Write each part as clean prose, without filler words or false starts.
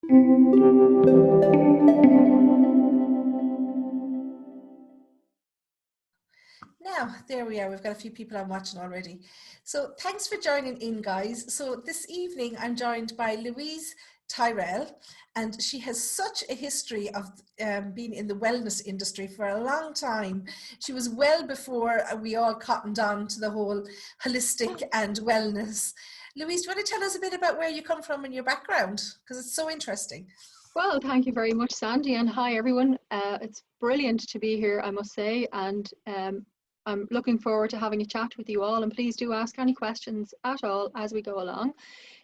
Now, there we are. We've got a few people I'm watching already. So thanks for joining in, guys. So this evening, I'm joined by Louise Tyrell, and she has such a history of being in the wellness industry for a long time. She was well before we all cottoned on to the whole holistic and wellness. Louise, do you want to tell us a bit about where you come from and your background? Because it's so interesting. Well, thank you very much, Sandie, and hi everyone. It's brilliant to be here, I must say, and I'm looking forward to having a chat with you all, and please do ask any questions at all as we go along.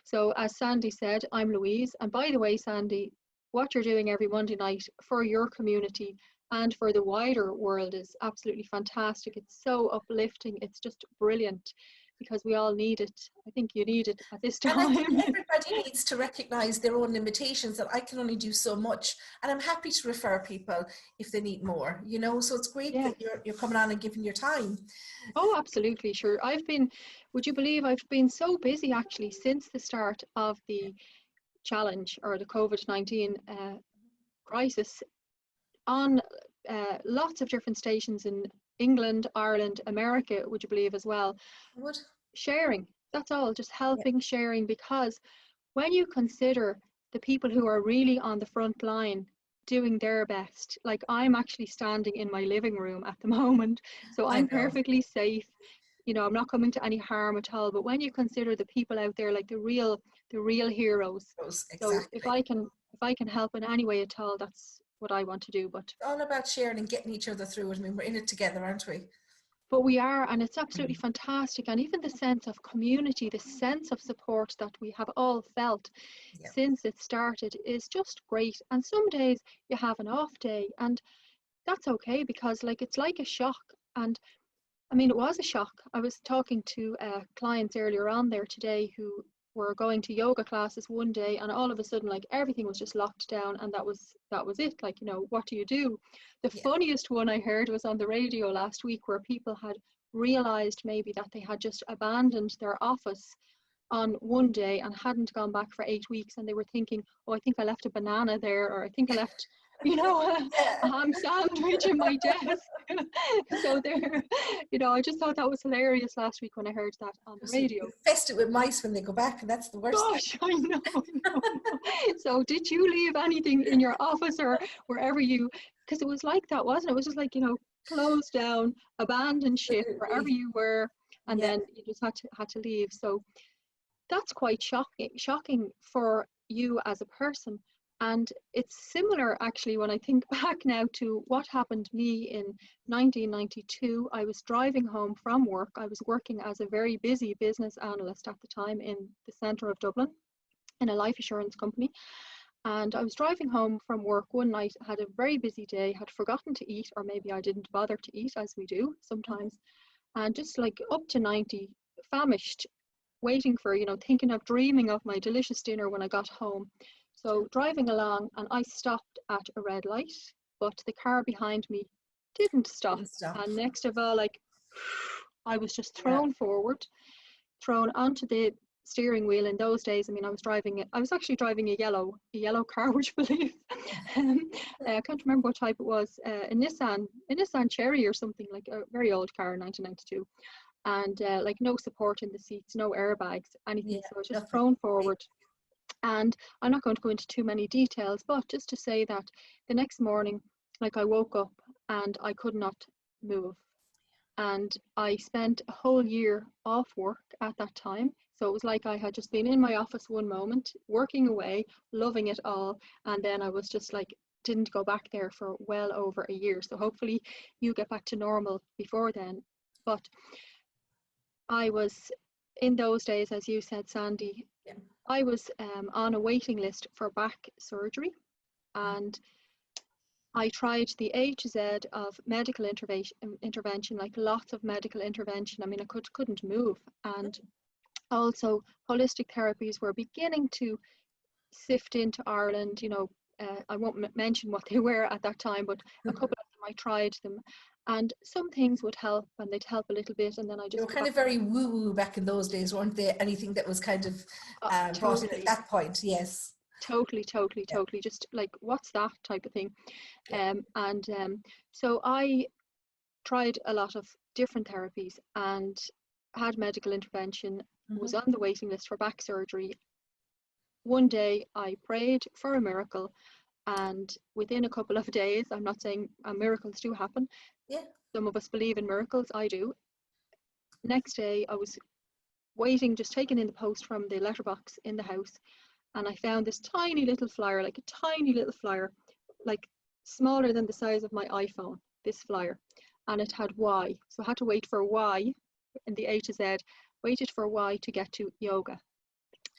So as Sandie said, I'm Louise, and by the way, Sandie, what you're doing every Monday night for your community and for the wider world is absolutely fantastic. It's so uplifting. It's just brilliant, because we all need it. I think you need it at this time. And I think everybody needs to recognize their own limitations, that I can only do so much, and I'm happy to refer people if they need more, you know. So it's great that you're coming on and giving your time. Oh, absolutely, sure. Would you believe I've been so busy actually since the start of the challenge, or the COVID-19 crisis, on lots of different stations in England, Ireland, America, would you believe, as well. Sharing, that's all, just helping, sharing, because when you consider the people who are really on the front line doing their best, like I'm actually standing in my living room at the moment, so I'm perfectly safe, you know, I'm not coming to any harm at all. But when you consider the people out there, like the real heroes, Exactly. so if I can help in any way at all, that's what I want to do. But it's all about sharing and getting each other through it. I mean, we're in it together, aren't we? But we are, and it's absolutely fantastic. And even the sense of community, the sense of support that we have all felt since it started is just great. And some days you have an off day, and that's okay, because like it's like a shock. And I mean, it was a shock. I was talking to clients earlier on there today who were going to yoga classes one day, and all of a sudden, like, everything was just locked down, and that was it. Like, you know, what do you do? The funniest one I heard was on the radio last week, where people had realized maybe that they had just abandoned their office on one day and hadn't gone back for 8 weeks, and they were thinking, oh, I think I left a banana there, or I think I left, you know, a ham sandwich in my desk. So there, you know, I just thought that was hilarious last week when I heard that on the radio. Infested with mice when they go back, and that's the worst. Gosh, I know. So did you leave anything in your office or wherever you, because it was like that, wasn't it? It was just like, you know, closed down, abandoned ship, wherever you were, and then you just had to leave. So that's quite shocking for you as a person. And it's similar, actually, when I think back now to what happened to me in 1992. I was driving home from work. I was working as a very busy business analyst at the time in the centre of Dublin in a life assurance company. And I was driving home from work one night, had a very busy day, had forgotten to eat, or maybe I didn't bother to eat, as we do sometimes, and just like up to 90, famished, waiting for, you know, thinking of dreaming of my delicious dinner when I got home. So driving along, and I stopped at a red light, but the car behind me didn't stop. And next of all, like, I was just thrown forward, thrown onto the steering wheel. In those days, I mean, I was actually driving a yellow car, would you believe? I can't remember what type it was, a Nissan Cherry or something, like a very old car, 1992. And like no support in the seats, no airbags, anything. So I was just thrown forward. And I'm not going to go into too many details, but just to say that the next morning, like, I woke up and I could not move. And I spent a whole year off work at that time. So it was like I had just been in my office one moment, working away, loving it all. And then I was just like, didn't go back there for well over a year. So hopefully you get back to normal before then. But I was, in those days, as you said, Sandie, I was on a waiting list for back surgery, and I tried the A to Z of medical intervention, like lots of medical intervention. I mean, I couldn't move. And also holistic therapies were beginning to sift into Ireland. You know, I won't mention what they were at that time, but a couple of them, I tried them. And some things would help, and they'd help a little bit, and then I just... They were kind of very woo-woo back in those days, weren't they? Anything that was kind of brought in at that point, yes. Totally, totally, Yeah. totally. Just like, what's that type of thing? Yeah. So I tried a lot of different therapies and had medical intervention, was on the waiting list for back surgery. One day I prayed for a miracle, and within a couple of days, I'm not saying miracles do happen. Yeah. Some of us believe in miracles, I do. Next day, I was waiting, just taking in the post from the letterbox in the house, and I found this tiny little flyer, like a tiny little flyer, like smaller than the size of my iPhone, this flyer, and it had Y. So I had to wait for Y in the A to Z, waited for Y to get to yoga.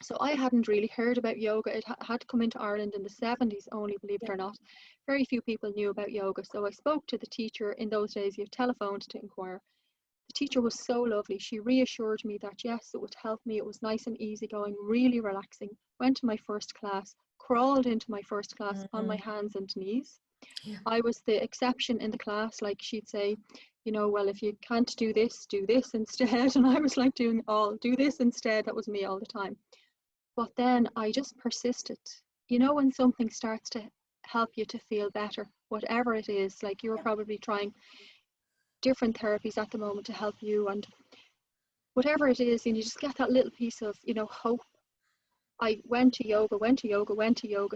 So I hadn't really heard about yoga. It had come into Ireland in the 70s only, believe it Yeah. or not. Very few people knew about yoga. So I spoke to the teacher. In those days, you telephoned to inquire. The teacher was so lovely. She reassured me that yes, it would help me. It was nice and easy going, really relaxing. Went to my first class, crawled into my first class on my hands and knees. Yeah. I was the exception in the class. Like she'd say, you know, well, if you can't do this instead. And I was like do this instead. That was me all the time. But then I just persisted. You know, when something starts to help you to feel better, whatever it is, like you're probably trying different therapies at the moment to help you, and whatever it is, and you just get that little piece of, you know, hope. I went to yoga,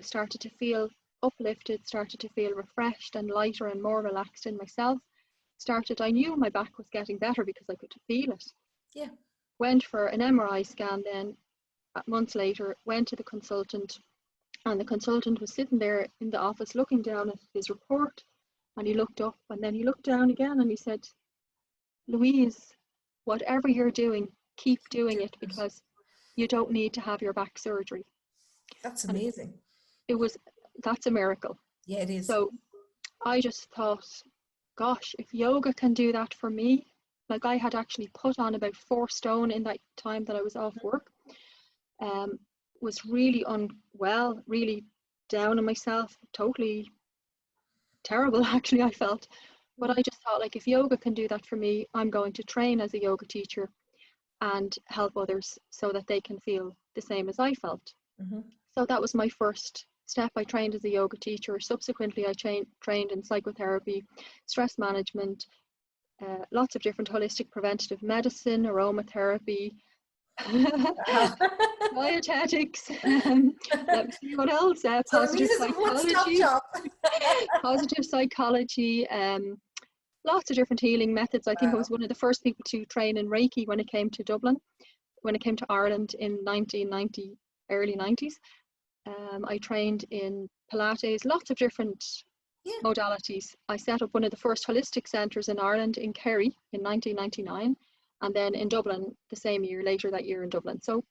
started to feel uplifted, started to feel refreshed and lighter and more relaxed in myself. I knew my back was getting better because I could feel it. Yeah. Went for an MRI scan then, months later, went to the consultant, and the consultant was sitting there in the office looking down at his report, and he looked up and then he looked down again and he said, Louise, whatever you're doing, keep doing it, because you don't need to have your back surgery. That's And amazing. that's a miracle. Yeah, it is. So I just thought, gosh, if yoga can do that for me, like I had actually put on about 4 stone in that time that I was off work, was really unwell, really down on myself, totally terrible actually I felt. But I just thought, like, if yoga can do that for me, I'm going to train as a yoga teacher and help others so that they can feel the same as I felt. So that was my first step. I trained as a yoga teacher. Subsequently, I trained in psychotherapy, stress management, lots of different holistic preventative medicine, aromatherapy, dietetics. Let me see what else. Positive psychology. Positive psychology. Lots of different healing methods. I think I was one of the first people to train in Reiki when it came to Dublin, when it came to Ireland in 1990, early 90s. I trained in Pilates, lots of different modalities. I set up one of the first holistic centres in Ireland in Kerry in 1999, and then in Dublin the same year, later that year in Dublin. So,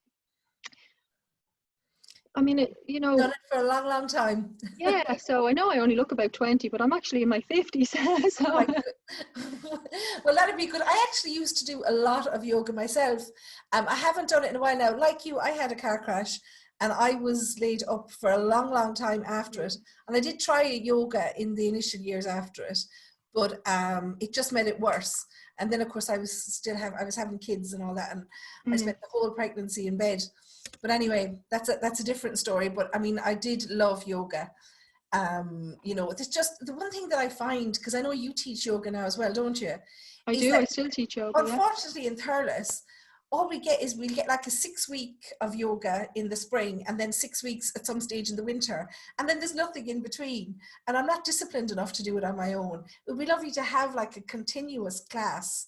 I mean, you know, done it for a long, long time. Yeah, so I know I only look about 20, but I'm actually in my 50s. So. Well, that'd be good. I actually used to do a lot of yoga myself. I haven't done it in a while now. Like you, I had a car crash and I was laid up for a long, long time after it. And I did try yoga in the initial years after it, but it just made it worse. And then, of course, I was having kids and all that, and I spent the whole pregnancy in bed. But anyway, that's a different story. But I mean, I did love yoga. You know, it's just the one thing that I find, because I know you teach yoga now as well, don't you? I do. I still teach yoga. Unfortunately, in Tyrrell, all we get is we'll get like a 6-week of yoga in the spring and then 6 weeks at some stage in the winter. And then there's nothing in between. And I'm not disciplined enough to do it on my own. It would be lovely to have like a continuous class,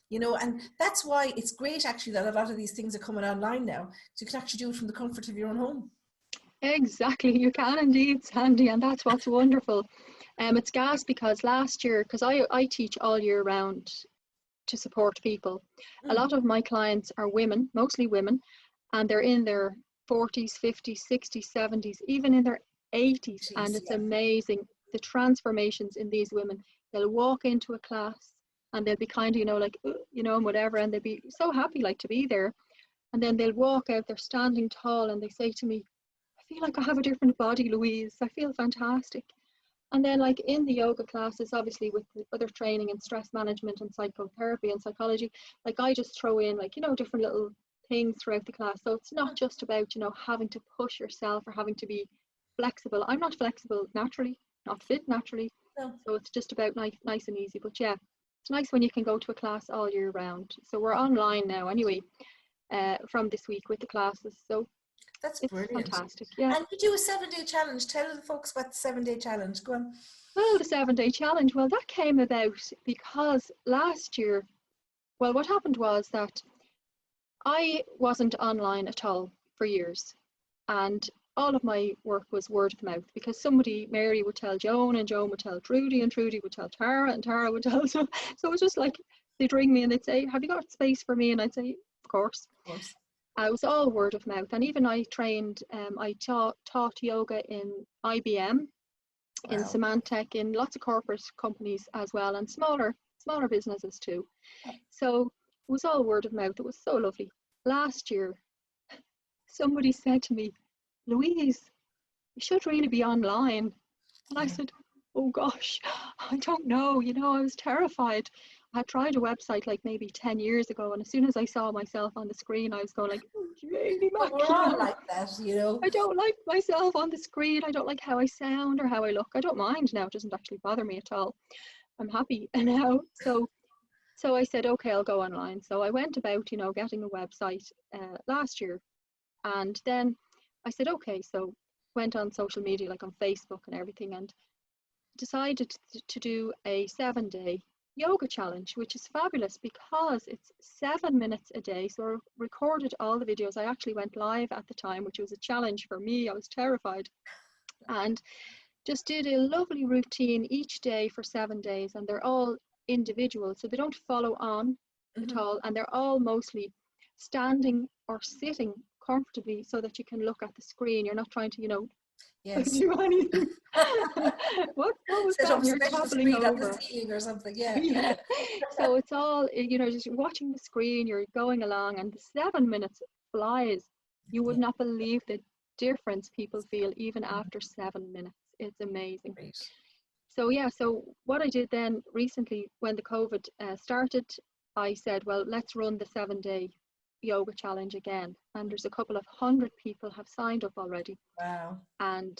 you know, and that's why it's great actually that a lot of these things are coming online now. So you can actually do it from the comfort of your own home. Exactly, you can indeed, Sandy, and that's what's wonderful. It's gas because last year, because I teach all year round to support people. A lot of my clients are women, mostly women, and they're in their 40s, 50s, 60s, 70s, even in their 80s. And it's amazing the transformations in these women. They'll walk into a class and they'll be kind of, you know, like, you know, and whatever, and they'll be so happy like to be there. And then they'll walk out, they're standing tall, and they say to me, I feel like I have a different body, Louise. I feel fantastic. And then like in the yoga classes, obviously with the other training in stress management and psychotherapy and psychology, like I just throw in like, you know, different little things throughout the class. So it's not just about, you know, having to push yourself or having to be flexible. I'm not flexible naturally, not fit naturally. No. So it's just about nice and easy. But yeah, it's nice when you can go to a class all year round. So we're online now anyway, from this week with the classes. So That's it's brilliant. fantastic. Yeah. And you do a 7-day challenge. Tell the folks about the 7-day challenge. Go on. Well, the 7-day challenge, well, that came about because last year, well, what happened was that I wasn't online at all for years. And all of my work was word of mouth, because Mary would tell Joan, and Joan would tell Trudy, and Trudy would tell Tara, and Tara would tell, so it was just like, they'd ring me and they'd say, have you got space for me? And I'd say, of course. Of course. It was all word of mouth. And even I trained, I taught yoga in IBM, in Symantec, in lots of corporate companies as well, and smaller businesses too. So it was all word of mouth. It was so lovely. Last year, somebody said to me, Louise, you should really be online. And I said, oh gosh, I don't know. You know, I was terrified. I tried a website like maybe 10 years ago, and as soon as I saw myself on the screen, I was going like, oh, Jamie, But we're all like that, you know. I don't like myself on the screen. I don't like how I sound or how I look. I don't mind now. It doesn't actually bother me at all. I'm happy now. So I said, okay, I'll go online. So I went about, you know, getting a website last year. And then I said, okay, so went on social media, like on Facebook and everything, and decided to do a 7-day yoga challenge, which is fabulous because it's 7 minutes a day. So I recorded all the videos. I actually went live at the time, which was a challenge for me. I was terrified, and just did a lovely routine each day for 7 days, and they're all individual, so they don't follow on at all, and they're all mostly standing or sitting comfortably so that you can look at the screen. You're not trying to, you know, do anything. what was that? You're toppling over. The ceiling or something. Yeah. Yeah. So it's all, you know, just watching the screen, you're going along, and the 7 minutes flies. You would not believe the difference people feel even after 7 minutes. It's amazing. Great. So yeah, so what I did then recently when the COVID started, I said, well, let's run the 7-day yoga challenge again. And there's a couple of 100 people have signed up already. Wow. And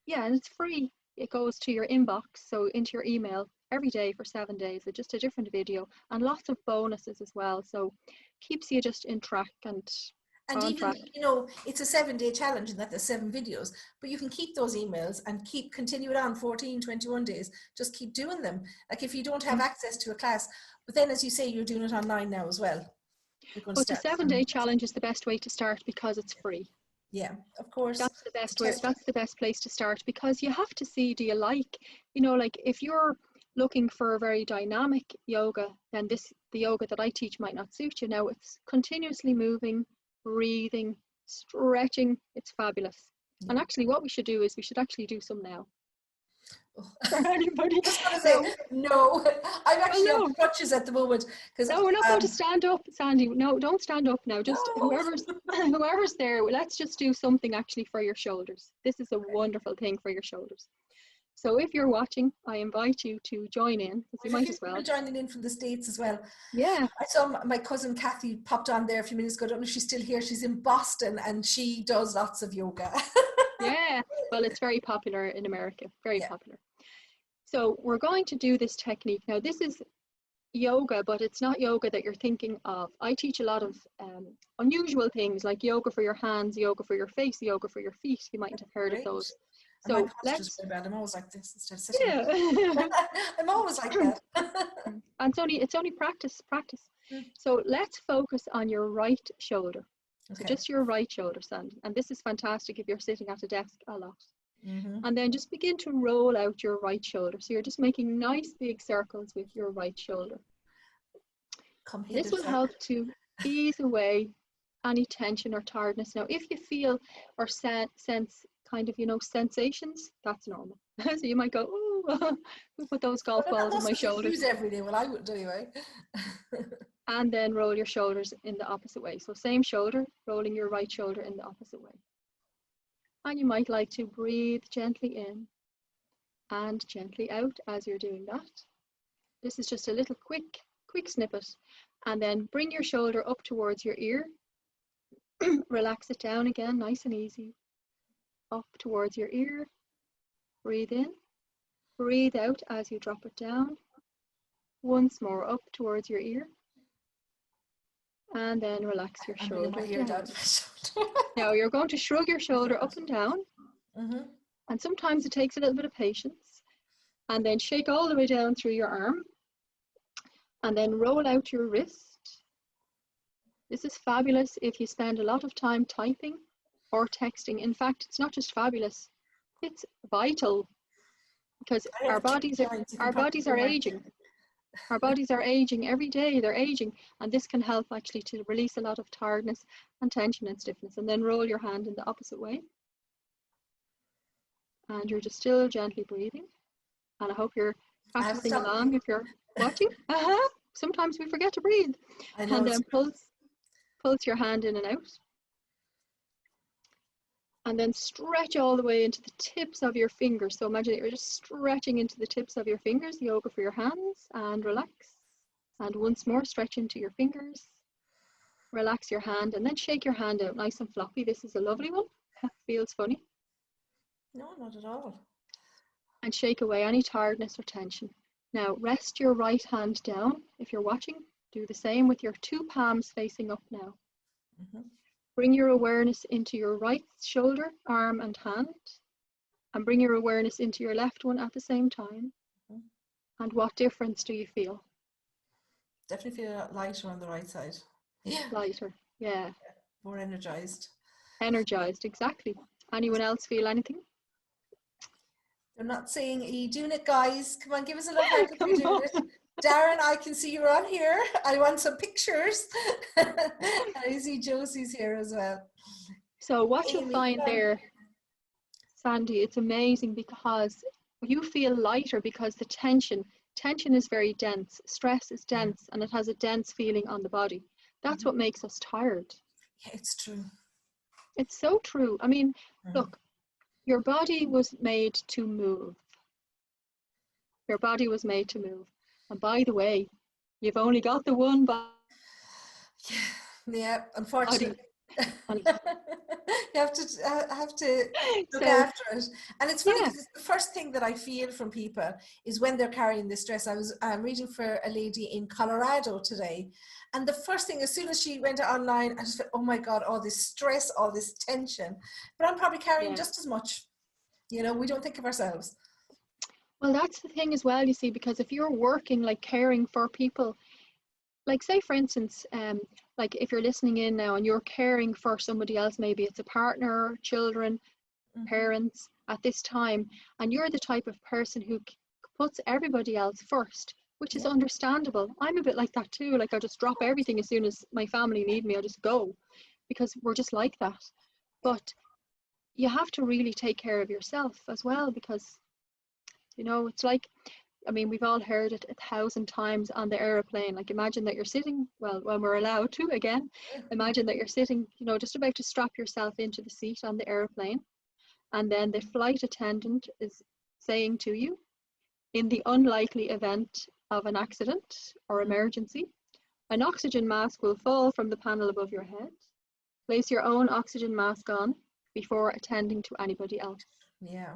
yeah, and it's free. It goes to your inbox, so into your email every day for 7 days. It's just a different video and lots of bonuses as well. So keeps you just in track and even, track. you know, it's a 7-day challenge and that there's 7 videos, but you can keep those emails and continue it on 14, 21 days. Just keep doing them. Like if you don't have access to a class, but then as you say, you're doing it online now as well. But the 7-day challenge is the best way to start because it's free. Yeah, of course. That's the best way. That's the best place to start, because you have to see, do you like, you know, like if you're looking for a very dynamic yoga, then the yoga that I teach might not suit you. Now it's continuously moving, breathing, stretching. It's fabulous. Yeah. And actually what we should do is we should actually do some now. For anybody. Just want to say, no, I'm actually on crutches at the moment. No, we're not going to stand up, Sandie. No, don't stand up now. Just no. whoever's there, let's just do something actually for your shoulders. This is a wonderful thing for your shoulders. So if you're watching, I invite you to join in, because you might as well. Joining in from the States as well. Yeah. I saw my cousin Kathy popped on there a few minutes ago. I don't know if she's still here. She's in Boston and she does lots of yoga. Yeah, well, it's very popular in America, very popular. So we're going to do this technique. Now, this is yoga, but it's not yoga that you're thinking of. I teach a lot of unusual things like yoga for your hands, yoga for your face, yoga for your feet. You mightn't have heard of those. So let's. I'm always like this instead of sitting. Yeah. I'm always like that. And it's only practice. So let's focus on your right shoulder. So just your right shoulder, Sandie. And this is fantastic if you're sitting at a desk a lot. And then just begin to roll out your right shoulder. So you're just making nice big circles with your right shoulder. This will help to ease away any tension or tiredness. Now, if you feel or sense kind of, you know, sensations, that's normal. So you might go, oh, put those golf balls on my shoulders. Every day. Well, I wouldn't anyway. And then roll your shoulders in the opposite way. So same shoulder, rolling your right shoulder in the opposite way. And you might like to breathe gently in and gently out as you're doing that. This is just a little quick snippet. And then bring your shoulder up towards your ear Relax it down again, nice and easy. Up towards your ear. Breathe in. Breathe out as you drop it down. Once more, up towards your ear. And then relax your shoulder down. Now you're going to shrug your shoulder up and down. And sometimes it takes a little bit of patience. And then shake all the way down through your arm. And then roll out your wrist. This is fabulous if you spend a lot of time typing or texting. In fact, it's not just fabulous, it's vital, because our bodies are aging. Our bodies are aging every day, they're aging, and this can help actually to release a lot of tiredness and tension and stiffness. And then roll your hand in the opposite way. And you're just still gently breathing. And I hope you're practicing along if you're watching. Sometimes we forget to breathe. And then pulse your hand in and out. And then stretch all the way into the tips of your fingers. So imagine that you're just stretching into the tips of your fingers, yoga for your hands, and relax. And once more, stretch into your fingers. Relax your hand, and then shake your hand out nice and floppy. This is a lovely one. Feels funny. No, not at all. And shake away any tiredness or tension. Now, rest your right hand down. If you're watching, do the same with your two palms facing up now. Bring your awareness into your right shoulder, arm and hand, and bring your awareness into your left one at the same time. And what difference do you feel? Definitely feel lighter on the right side. Yeah. Lighter, yeah. More energized. Energized, exactly. Anyone else feel anything? They're not saying, are you doing it, guys? Come on, give us a little heart if you're doing it. Darren, I can see you're on here. I want some pictures. I see Josie's here as well. So what you'll find there, Sandie, it's amazing because you feel lighter because the tension is very dense. Stress is dense and it has a dense feeling on the body. That's what makes us tired. Yeah, it's true. It's so true. I mean, look, your body was made to move. Your body was made to move. And by the way, you've only got the one body. Yeah, unfortunately. You have to look after it. And it's funny because the first thing that I feel from people is when they're carrying this stress. I was reading for a lady in Colorado today, and the first thing, as soon as she went online, I just felt, oh my God, all this stress, all this tension. But I'm probably carrying just as much. You know, we don't think of ourselves. Well, that's the thing as well, you see, because if you're working, like caring for people, like say for instance, like if you're listening in now and you're caring for somebody else, maybe it's a partner, children, parents at this time, and you're the type of person who puts everybody else first, which is understandable. I'm a bit like that too. Like I just drop everything as soon as my family need me, I'll just go, because we're just like that. But you have to really take care of yourself as well, because you know, it's like, I mean, we've all heard it 1,000 times on the aeroplane. Like imagine that you're sitting, well, when we're allowed to again, imagine that you're sitting, you know, just about to strap yourself into the seat on the aeroplane. And then the flight attendant is saying to you, in the unlikely event of an accident or emergency, an oxygen mask will fall from the panel above your head. Place your own oxygen mask on before attending to anybody else. Yeah.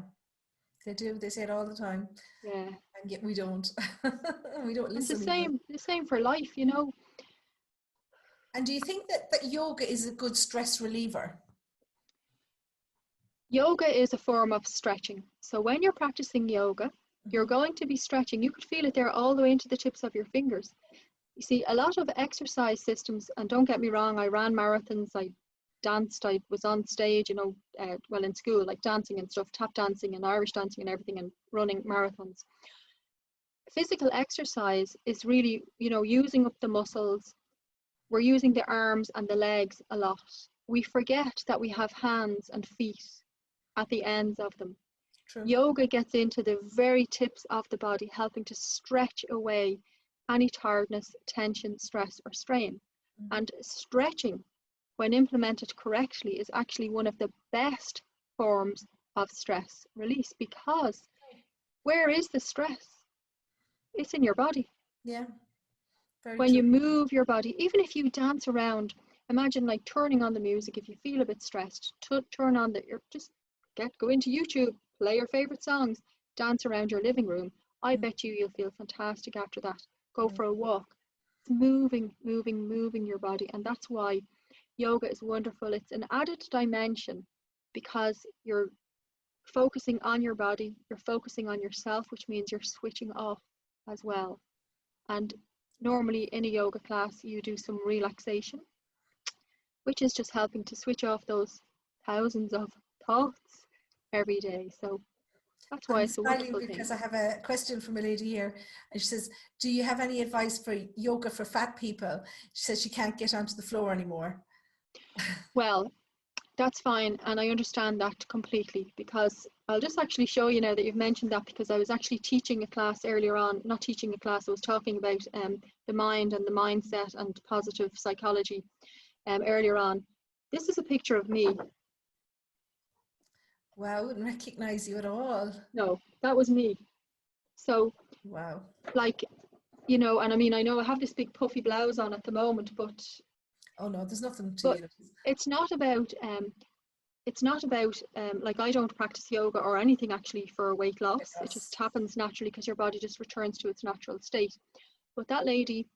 They do. They say it all the time. Yeah. And yet we don't. We don't listen. It's the same for life, you know. And do you think that yoga is a good stress reliever? Yoga is a form of stretching. So when you're practicing yoga, you're going to be stretching. You could feel it there all the way into the tips of your fingers. You see, a lot of exercise systems, and don't get me wrong, I ran marathons, I danced, I was on stage, you know, well in school, like dancing and stuff, tap dancing and Irish dancing and everything, and running marathons. Physical exercise is really, you know, using up the muscles. We're using the arms and the legs a lot. We forget that we have hands and feet at the ends of them. True. Yoga gets into the very tips of the body, helping to stretch away any tiredness, tension, stress or strain. And stretching, when implemented correctly, is actually one of the best forms of stress release, because where is the stress? It's in your body. Yeah. Very when true. you move your body, even if you dance around imagine like turning on the music. If you feel a bit stressed, turn on go into YouTube, play your favorite songs, dance around your living room. I bet you'll feel fantastic after that. Go for a walk. It's moving your body. And that's why yoga is wonderful. It's an added dimension because you're focusing on your body, you're focusing on yourself, which means you're switching off as well. And normally in a yoga class, you do some relaxation, which is just helping to switch off those thousands of thoughts every day. So that's why it's a wonderful thing. Because I have a question from a lady here, and she says, do you have any advice for yoga for fat people? She says she can't get onto the floor anymore. Well, that's fine, and I understand that completely, because I'll just actually show you now that you've mentioned that, because I was actually teaching a class earlier on, not teaching a class, I was talking about the mind and the mindset and positive psychology earlier on. This is a picture of me. Wow, I wouldn't recognize you at all. No, that was me. So, wow. Like, you know, and I mean, I know I have this big puffy blouse on at the moment, but oh no, there's nothing to you. It's not about like, I don't practice yoga or anything actually for weight loss. It just happens naturally because your body just returns to its natural state. But that lady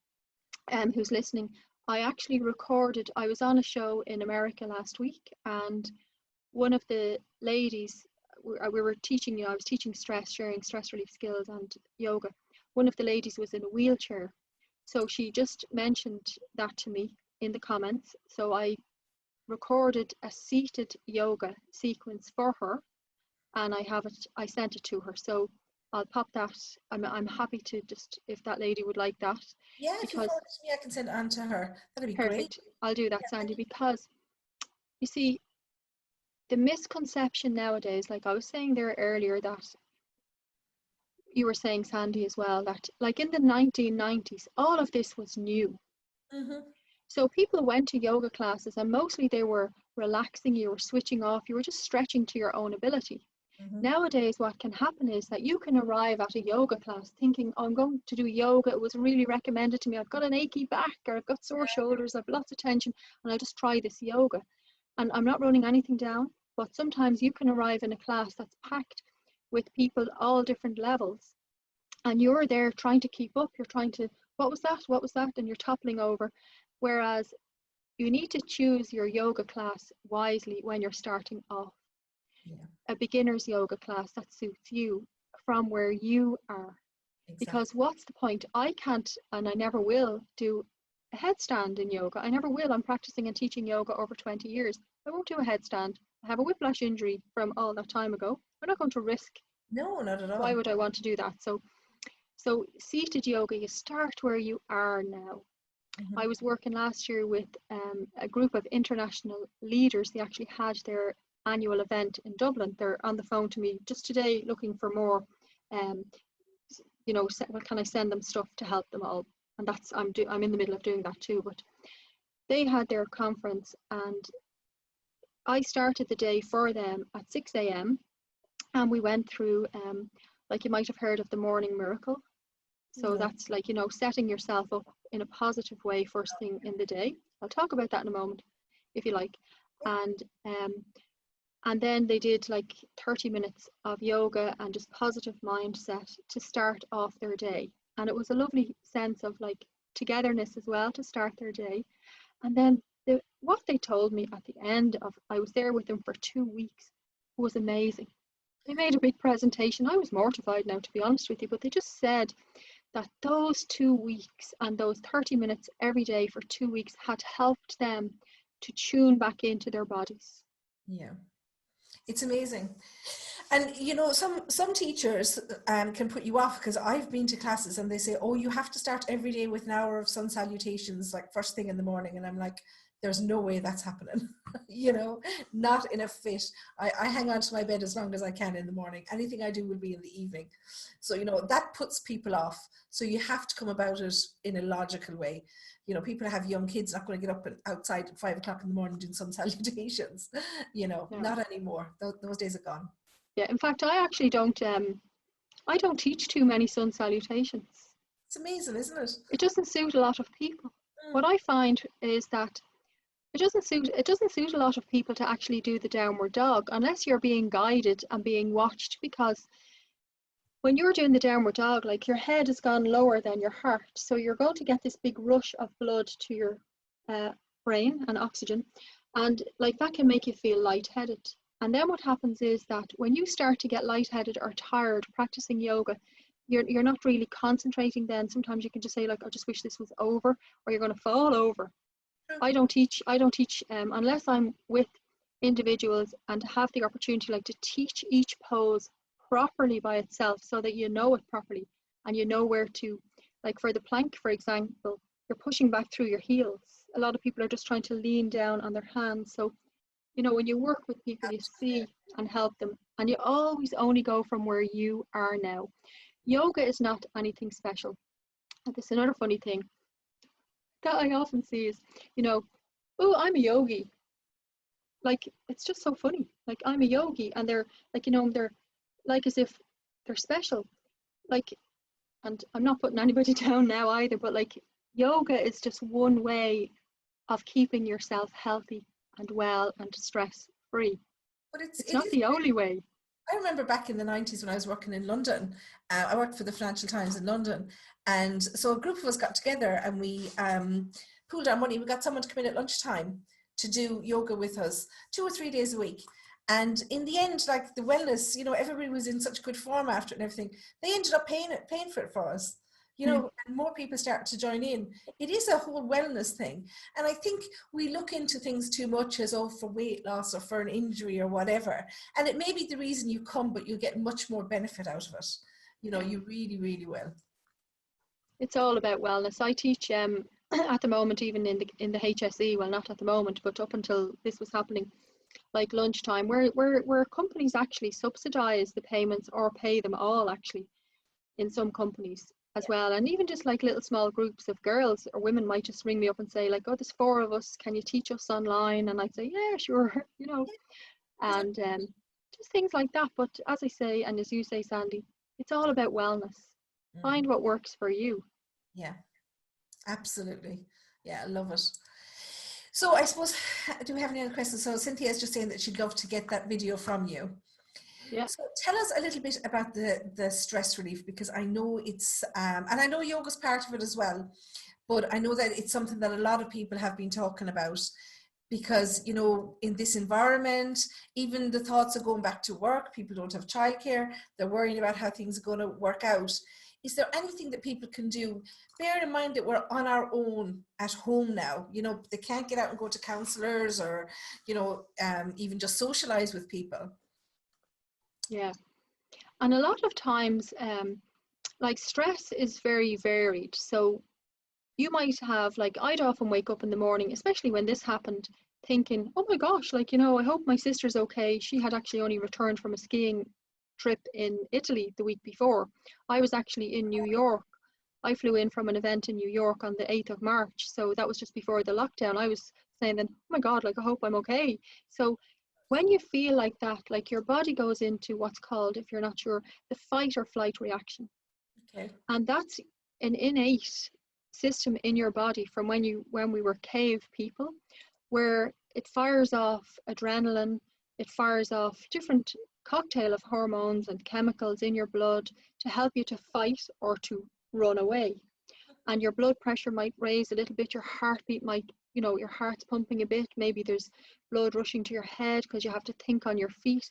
who's listening, I actually recorded, I was on a show in America last week, and one of the ladies, we were teaching, I was teaching sharing stress relief skills and yoga. One of the ladies was in a wheelchair. So she just mentioned that to me in the comments. So I recorded a seated yoga sequence for her, and I sent it to her. So I'll pop that. I'm happy to just, if that lady would like that. Yeah, if you forward it to me, I can send it on to her. That'd be perfect. Great. I'll do that, Sandie, because you see, the misconception nowadays, like I was saying there earlier, that you were saying, Sandie, as well, that like in the 1990s, all of this was new. So people went to yoga classes, and mostly they were relaxing, you were switching off, you were just stretching to your own ability. Nowadays, what can happen is that you can arrive at a yoga class thinking, oh, I'm going to do yoga, it was really recommended to me, I've got an achy back, or I've got sore shoulders, I've lots of tension, and I'll just try this yoga. And I'm not running anything down, but sometimes you can arrive in a class that's packed with people all different levels, and you're there trying to keep up, you're trying to, what was that, and you're toppling over. Whereas you need to choose your yoga class wisely when you're starting off. A beginner's yoga class that suits you from where you are. Because what's the point? I can't, and I never will, do a headstand in yoga. I never will. I'm practicing and teaching yoga over 20 years. I won't do a headstand. I have a whiplash injury from all that time ago. I'm not going to risk. No, not at all. Why would I want to do that? So seated yoga, you start where you are now. I was working last year with a group of international leaders. They actually had their annual event in Dublin. They're on the phone to me just today looking for more, you know, what can I send them stuff to help them all? And that's, I'm in the middle of doing that too. But they had their conference, and I started the day for them at 6 a.m. and we went through, like you might have heard of the morning miracle. So that's like, you know, setting yourself up in a positive way first thing in the day. I'll talk about that in a moment, if you like. And then they did like 30 minutes of yoga and just positive mindset to start off their day. And it was a lovely sense of like togetherness as well to start their day. And then what they told me at the end of, I was there with them for 2 weeks, was amazing. They made a big presentation. I was mortified now, to be honest with you, but they just said that those 2 weeks and those 30 minutes every day for 2 weeks had helped them to tune back into their bodies. Yeah, it's amazing. And you know, some teachers can put you off, because I've been to classes and they say, oh, you have to start every day with an hour of sun salutations, like first thing in the morning. And I'm like, there's no way that's happening. You know, not in a fit. I hang on to my bed as long as I can in the morning. Anything I do will be in the evening. So, you know, that puts people off. So you have to come about it in a logical way. You know, people have young kids, not going to get up outside at 5 o'clock in the morning doing sun salutations. You know, not anymore. Those days are gone. Yeah, in fact, I actually don't teach too many sun salutations. It's amazing, isn't it? It doesn't suit a lot of people. What I find is that it doesn't suit a lot of people to actually do the downward dog unless you're being guided and being watched, because when you're doing the downward dog, like your head has gone lower than your heart, so you're going to get this big rush of blood to your brain and oxygen, and like that can make you feel lightheaded. And then what happens is that when you start to get lightheaded or tired practicing yoga, you're not really concentrating. Then sometimes you can just say like, I just wish this was over, or you're going to fall over. I don't teach unless I'm with individuals and have the opportunity like to teach each pose properly by itself, so that you know it properly and you know where to, like for the plank, for example, you're pushing back through your heels. A lot of people are just trying to lean down on their hands. So, you know, when you work with people, you see and help them, and you always only go from where you are now. Yoga is not anything special. And this is another funny thing that I often see is, you know, oh, I'm a yogi. Like, it's just so funny. Like, I'm a yogi, and they're like, you know, they're like as if they're special. Like, and I'm not putting anybody down now either, but like, yoga is just one way of keeping yourself healthy and well and stress free. But It's it not is. the only way. I remember back in the 90s when I was working in London. I worked for the Financial Times in London, and so a group of us got together and we pooled our money. We got someone to come in at lunchtime to do yoga with us 2 or 3 days a week. And in the end, like the wellness, you know, everybody was in such good form after it and everything. They ended up paying for it for us. You know, and more people started to join in. It is a whole wellness thing. And I think we look into things too much as, oh, for weight loss or for an injury or whatever. And it may be the reason you come, but you'll get much more benefit out of it. You know, you really, really will. It's all about wellness. I teach at the moment, even in the HSE, well, not at the moment, but up until this was happening, like lunchtime, where companies actually subsidize the payments or pay them all actually in some companies as well. And even just like little small groups of girls or women might just ring me up and say like, oh, there's 4 of us, can you teach us online? And I'd say, yeah, sure, you know, and just things like that. But as I say, and as you say, Sandy, it's all about wellness. Find what works for you. Yeah, absolutely. Yeah, I love it. So I suppose, do we have any other questions? So Cynthia's just saying that she'd love to get that video from you. Yeah. So tell us a little bit about the stress relief, because I know it's, and I know yoga's part of it as well, but I know that it's something that a lot of people have been talking about, because, you know, in this environment, even the thoughts of going back to work, people don't have childcare, they're worrying about how things are going to work out. Is there anything that people can do, bearing in mind that we're on our own at home now? You know, they can't get out and go to counselors or, you know, even just socialize with people. Yeah. And a lot of times, like stress is very varied. So you might have, like, I'd often wake up in the morning, especially when this happened, thinking, oh my gosh, like, you know, I hope my sister's okay. She had actually only returned from a skiing trip in Italy the week before. I was actually in New York. I flew in from an event in New York on the 8th of March. So that was just before the lockdown. I was saying then, oh my God, like, I hope I'm okay. So when you feel like that, like your body goes into what's called, if you're not sure, the fight or flight reaction. Okay. And that's an innate system in your body from when we were cave people, where it fires off adrenaline, it fires off different cocktail of hormones and chemicals in your blood to help you to fight or to run away. And your blood pressure might raise a little bit, your heartbeat might, you know, your heart's pumping a bit, maybe there's blood rushing to your head because you have to think on your feet.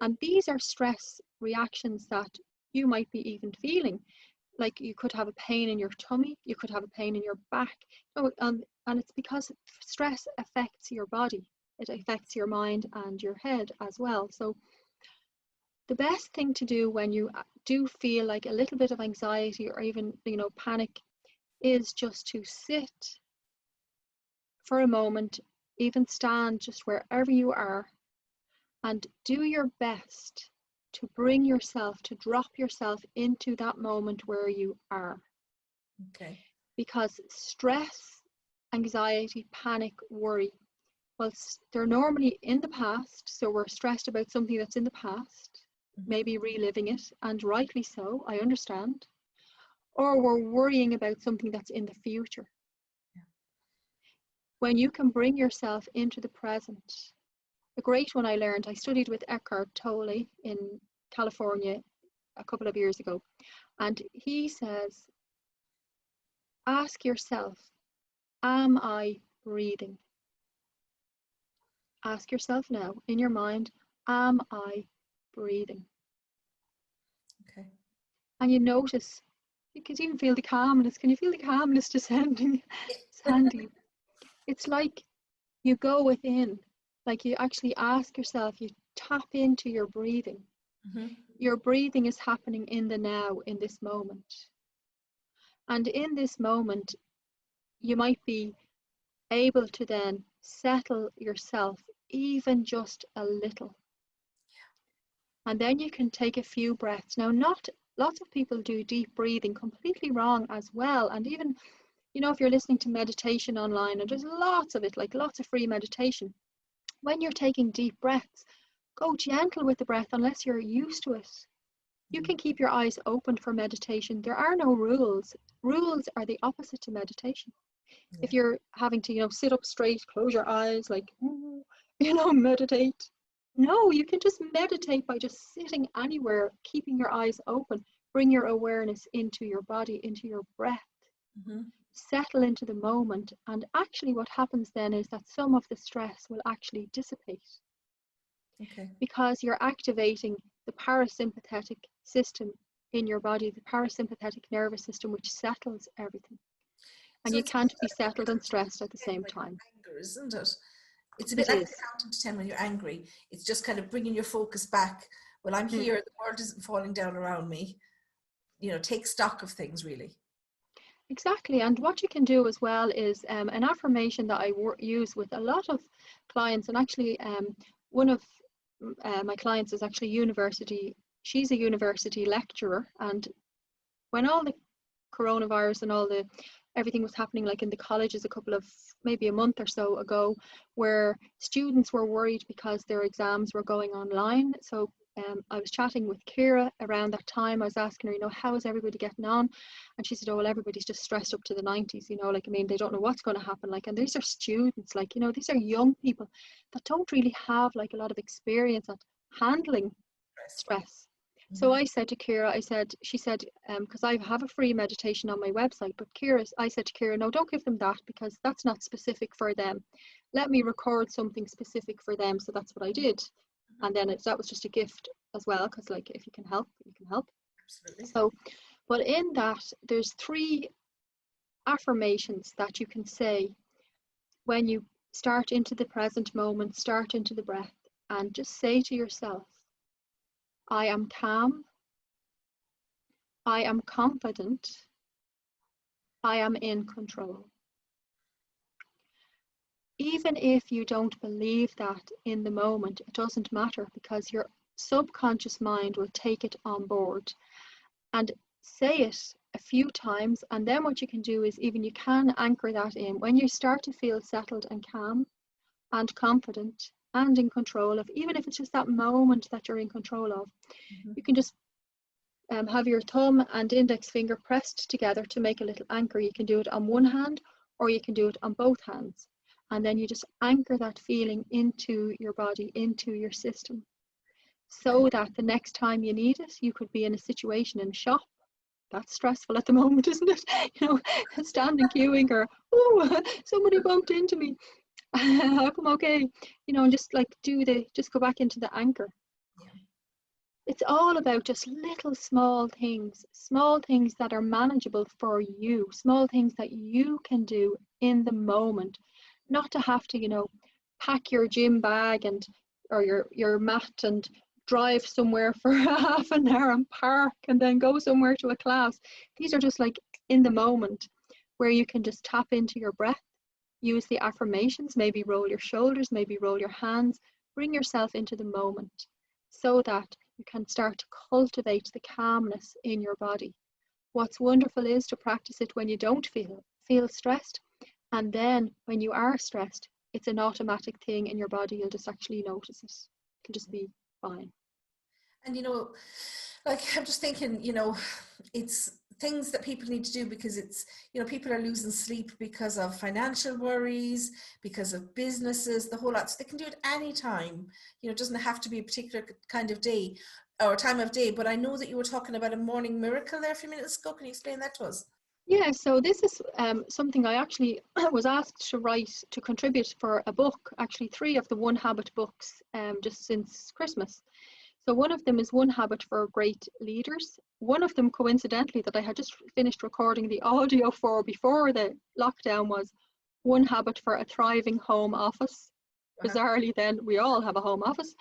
And these are stress reactions that you might be even feeling. Like you could have a pain in your tummy, you could have a pain in your back. And it's because stress affects your body. It affects your mind and your head as well. So the best thing to do when you do feel like a little bit of anxiety or even, you know, panic is just to sit for a moment, even stand just wherever you are, and do your best to bring yourself, to drop yourself into that moment where you are. Okay. Because stress, anxiety, panic, worry, well, they're normally in the past. So we're stressed about something that's in the past, maybe reliving it, and rightly so, I understand. Or we're worrying about something that's in the future. when you can bring yourself into the present. A great one I learned, I studied with Eckhart Tolle in California a couple of years ago, and he says, ask yourself, am I breathing? Ask yourself now in your mind, am I breathing? Okay. And you notice, you can even feel the calmness. Can you feel the calmness descending? Sandie, it's like you go within, like you actually ask yourself, you tap into your breathing. Mm-hmm. Your breathing is happening in the now, in this moment. And in this moment, you might be able to then settle yourself even just a little. And then you can take a few breaths. Now, not lots of people do deep breathing completely wrong as well. And even, you know, if you're listening to meditation online, and there's lots of it, like lots of free meditation, when you're taking deep breaths, go gentle with the breath unless you're used to it. You can keep your eyes open for meditation. There are no rules. Rules are the opposite to meditation. Yeah. If you're having to, you know, sit up straight, close your eyes, like, you know, meditate. No, you can just meditate by just sitting anywhere, keeping your eyes open. Bring your awareness into your body, into your breath. Mm-hmm. Settle into the moment. And actually what happens then is that some of the stress will actually dissipate. Okay. Because you're activating the parasympathetic system in your body, the parasympathetic nervous system, which settles everything. And So you it's can't be settled and stressed at the same when time. you're angry, isn't it? It's a bit It like is. counting to 10 when you're angry. It's just kind of bringing your focus back. Well, I'm here, the world isn't falling down around me. You know, take stock of things, really. Exactly. And what you can do as well is an affirmation that I use with a lot of clients. And actually, one of my clients is actually she's a university lecturer. And when all the coronavirus and all the everything was happening, like in the colleges maybe a month or so ago, where students were worried because their exams were going online. So I was chatting with Kira around that time. I was asking her, you know, how is everybody getting on? And she said, oh, well, everybody's just stressed up to the 90s, you know, like, I mean, they don't know what's going to happen. Like, and these are students, like, you know, these are young people that don't really have like a lot of experience at handling stress. So I said to Kira, she said, because I have a free meditation on my website, but I said to Kira, no, don't give them that because that's not specific for them. Let me record something specific for them. So that's what I did. And then that was just a gift as well, because like, if you can help, you can help. Absolutely. So, but in that, there's 3 affirmations that you can say when you start into the present moment, start into the breath, and just say to yourself, I am calm, I am confident, I am in control. Even if you don't believe that in the moment, it doesn't matter because your subconscious mind will take it on board and say it a few times. And then what you can do is you can anchor that in when you start to feel settled and calm and confident and in control of, even if it's just that moment that you're in control of, you can just have your thumb and index finger pressed together to make a little anchor. You can do it on one hand or you can do it on both hands. And then you just anchor that feeling into your body, into your system, so that the next time you need it, you could be in a situation in a shop. That's stressful at the moment, isn't it? You know, standing queuing or, oh, somebody bumped into me. I hope I'm okay. You know, and just like just go back into the anchor. It's all about just little small things that are manageable for you, small things that you can do in the moment, not to have to, you know, pack your gym bag or your mat and drive somewhere for half an hour and park and then go somewhere to a class. These are just like in the moment where you can just tap into your breath, use the affirmations, maybe roll your shoulders, maybe roll your hands, bring yourself into the moment so that you can start to cultivate the calmness in your body. What's wonderful is to practice it when you don't feel stressed. And then when you are stressed, it's an automatic thing in your body. You'll just actually notice it. It'll just be fine. And, you know, like I'm just thinking, you know, it's things that people need to do, because it's, you know, people are losing sleep because of financial worries, because of businesses, the whole lot. So they can do it anytime. You know, it doesn't have to be a particular kind of day or time of day. But I know that you were talking about a morning miracle there a few minutes ago. Can you explain that to us? Yeah, so this is something I actually was asked to write, to contribute for a book, actually 3 of the One Habit books, just since Christmas. So one of them is One Habit for Great Leaders. One of them, coincidentally, that I had just finished recording the audio for before the lockdown, was One Habit for a Thriving Home Office. Bizarrely, then, we all have a home office.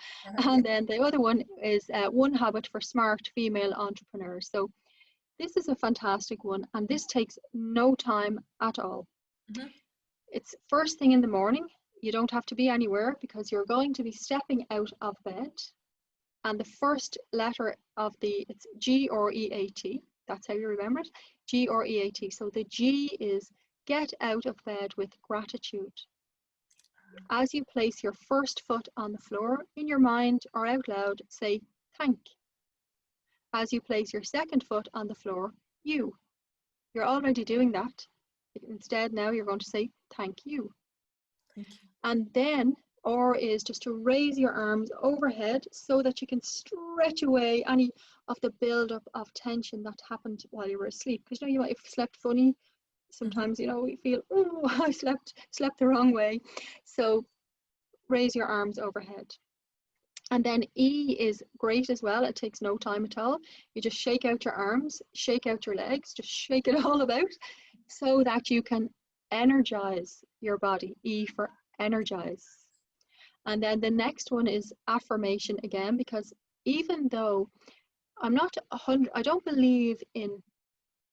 And then the other one is One Habit for Smart Female Entrepreneurs. So this is a fantastic one, and this takes no time at all. It's first thing in the morning. You don't have to be anywhere, because you're going to be stepping out of bed. And the first letter of it's G or EAT. That's how you remember it. G or EAT. So the G is get out of bed with gratitude. As you place your first foot on the floor, in your mind or out loud, say thank. As you place your second foot on the floor, you're already doing that. Instead, now you're going to say thank you. Thank you. And then, or is just to raise your arms overhead so that you can stretch away any of the buildup of tension that happened while you were asleep. Because, you know, you might have slept funny. Sometimes, you know, we feel, oh, I slept the wrong way. So raise your arms overhead. And then E is great as well. It takes no time at all. You just shake out your arms, shake out your legs, just shake it all about so that you can energize your body. E for energize. And then the next one is affirmation again, because even though I don't believe in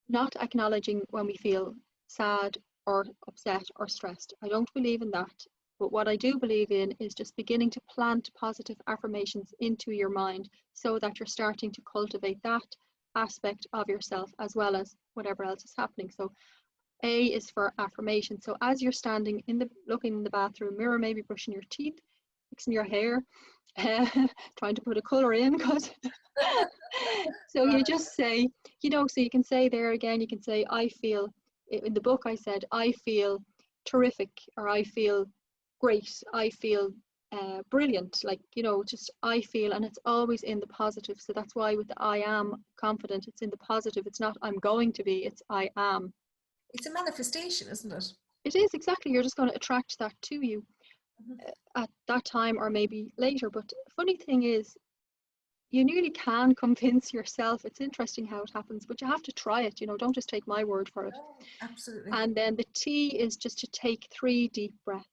not acknowledging when we feel sad or upset or stressed. I don't believe in that. But what I do believe in is just beginning to plant positive affirmations into your mind so that you're starting to cultivate that aspect of yourself as well as whatever else is happening. So A is for affirmation. So as you're standing looking in the bathroom mirror, maybe brushing your teeth, fixing your hair, trying to put a colour in, because so you just say, you know, so you can say there again, you can say, I feel, in the book I said, I feel terrific, or I feel great, I feel brilliant, like, you know, just I feel, and it's always in the positive. So that's why with the I am confident, it's in the positive. It's not I'm going to be, it's I am. It's a manifestation, isn't it? It is, exactly. You're just going to attract that to you at that time or maybe later. But funny thing is, you nearly can convince yourself. It's interesting how it happens, but you have to try it. You know, don't just take my word for it. Oh, absolutely. And then the T is just to take 3 deep breaths.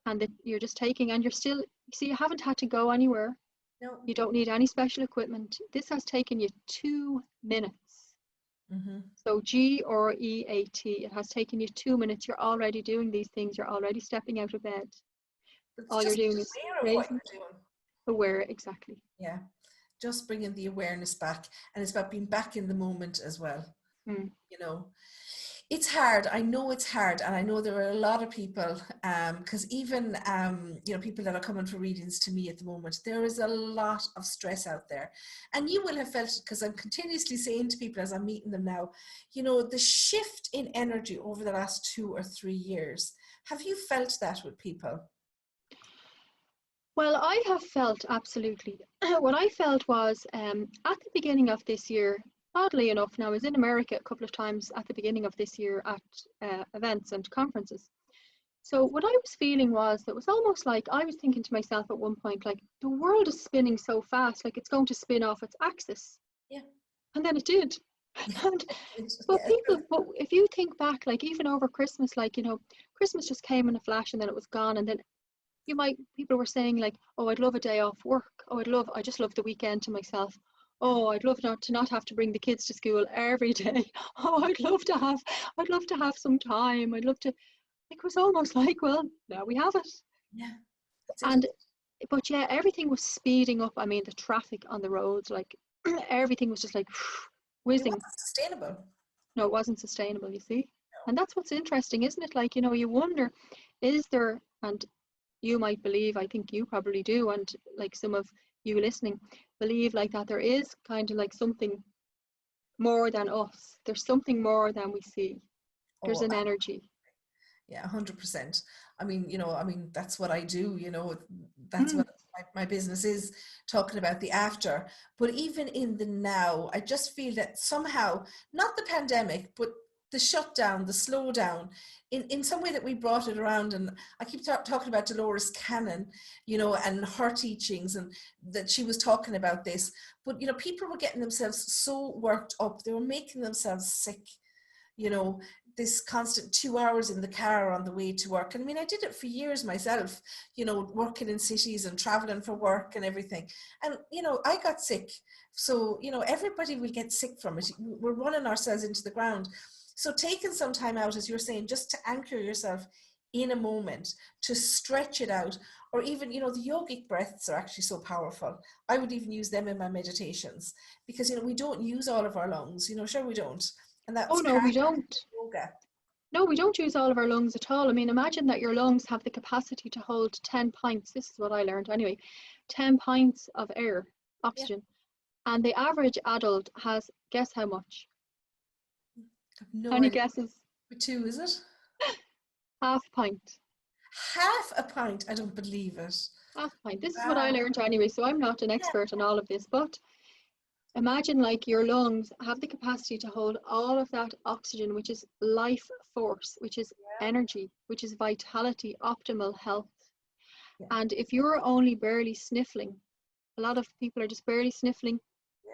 And that you're just taking, and you're still, see, you haven't had to go anywhere. No. You don't need any special equipment. This has taken you 2 minutes. So G or EAT, it has taken you 2 minutes. You're already doing these things. You're already stepping out of bed. All you're doing is raising, aware, exactly. Yeah, just bringing the awareness back, and it's about being back in the moment as well. You know, it's hard. I know it's hard, and I know there are a lot of people, because even you know, people that are coming for readings to me at the moment, there is a lot of stress out there, and you will have felt it, because I'm continuously saying to people as I'm meeting them now, you know, the shift in energy over the last 2 or 3 years. Have you felt that with people? Well, I have felt, absolutely. What I felt was at the beginning of this year, oddly enough, now I was in America a couple of times at the beginning of this year at events and conferences. So what I was feeling was that it was almost like I was thinking to myself at one point, like, the world is spinning so fast, like it's going to spin off its axis. Yeah. And then it did. And, but people, but if you think back, like even over Christmas, like, you know, Christmas just came in a flash and then it was gone. And then people were saying like, oh, I'd love a day off work. Oh, I just love the weekend to myself. Oh, I'd love to not have to bring the kids to school every day. Oh, I'd love to have some time. I'd love to, it was almost like, well, now we have it. Yeah. But yeah, everything was speeding up. I mean, the traffic on the roads, like everything was just like whizzing. It wasn't sustainable. No, it wasn't sustainable, you see. And that's what's interesting, isn't it? Like, you know, you wonder, is there, and you might believe, I think you probably do, and like some of you listening believe like that there is kind of like something more than us. There's something more than we see. There's Oh, an energy. yeah, 100%. I mean, that's what I do, that's Mm. what my business is, talking about the after. But even in the now, I just feel that somehow, not the pandemic, but the shutdown, the slowdown, in some way that we brought it around. And I keep talking about Dolores Cannon, and her teachings, and that she was talking about this. But, people were getting themselves so worked up, they were making themselves sick, you know, this constant 2 hours in the car on the way to work. And I mean, I did it for years myself, working in cities and traveling for work and everything. And, I got sick. So, everybody will get sick from it. We're running ourselves into the ground. So taking some time out, as you're saying, just to anchor yourself in a moment, to stretch it out, or even, the yogic breaths are actually so powerful. I would even use them in my meditations because, we don't use all of our lungs, sure we don't. And Oh that's no, part we of don't. yoga. No, we don't use all of our lungs at all. I mean, imagine that your lungs have the capacity to hold 10 pints. This is what I learned anyway. 10 pints of air, Yeah, oxygen. And the average adult has, guess how much? I have no Any idea. guesses? Two, is it? Half pint. Half a pint. I don't believe it. Half pint. This is what I Wow. learned anyway, so I'm not an Yeah. expert on all of this, but imagine like your lungs have the capacity to hold all of that oxygen, which is life force, which is energy, which is vitality, optimal health. Yeah. And if you're only barely sniffling, a lot of people are just barely sniffling.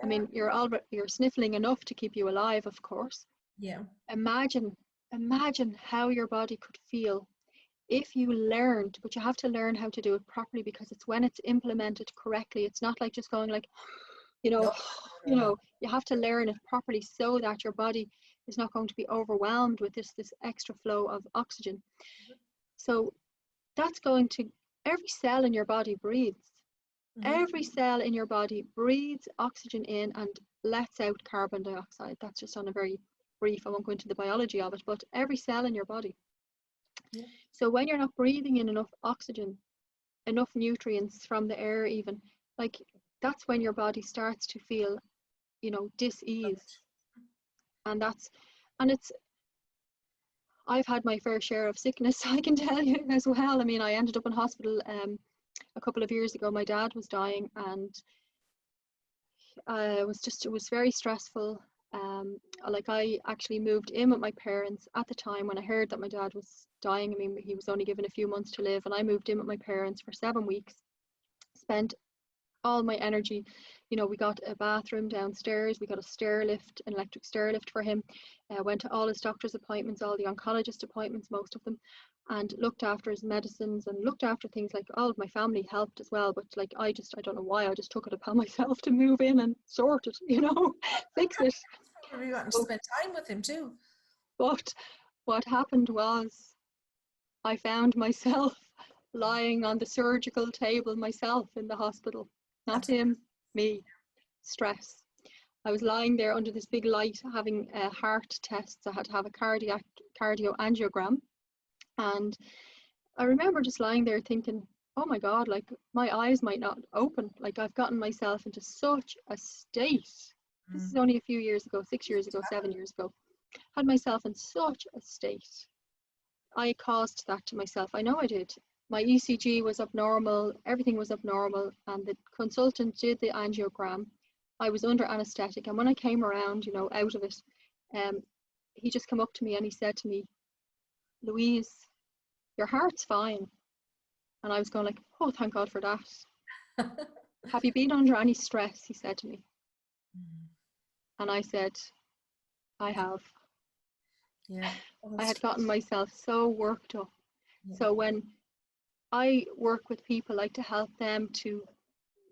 I Yeah. mean, you're sniffling enough to keep you alive, of course. Yeah. Imagine how your body could feel if you learned, but you have to learn how to do it properly, because it's when it's implemented correctly. It's not like just going like, you know, No, no, no. you have to learn it properly so that your body is not going to be overwhelmed with this extra flow of oxygen. So that's going to, every cell in your body breathes. Mm-hmm. Every cell in your body breathes oxygen in and lets out carbon dioxide. That's just on a very brief, I won't go into the biology of it, but every cell in your body. Yeah. So when you're not breathing in enough oxygen, enough nutrients from the air even, like that's when your body starts to feel, dis-ease. And it's, I've had my fair share of sickness, I can tell you as well. I mean, I ended up in hospital a couple of years ago. My dad was dying, and it was very stressful. Like I actually moved in with my parents at the time when I heard that my dad was dying. I mean, he was only given a few months to live, and I moved in with my parents for 7 weeks, spent all my energy. We got a bathroom downstairs, we got a stair lift, an electric stair lift for him, went to all his doctor's appointments, all the oncologist appointments, most of them, and looked after his medicines and looked after things. Like all of my family helped as well, but like I don't know why, I just took it upon myself to move in and sort it, fix it. Probably wanting to So, spend time with him too. but what happened was I found myself lying on the surgical table myself in the hospital. Not That's him, me. Stress. I was lying there under this big light having heart tests. I had to have a cardio angiogram. And I remember just lying there thinking, oh my God, like my eyes might not open. Like I've gotten myself into such a state. This is only a few years ago, 6 years ago, 7 years ago. Had myself in such a state. I caused that to myself. I know I did. My ECG was abnormal, everything was abnormal, and the consultant did the angiogram. I was under anesthetic, and when I came around, out of it, he just came up to me and he said to me, Louise, your heart's fine. And I was going like, oh, thank God for that. Have you been under any stress? He said to me. And I said, I have. Yeah. Oh, I that's had gotten myself so worked up. yeah. So when I work with people, like to help them to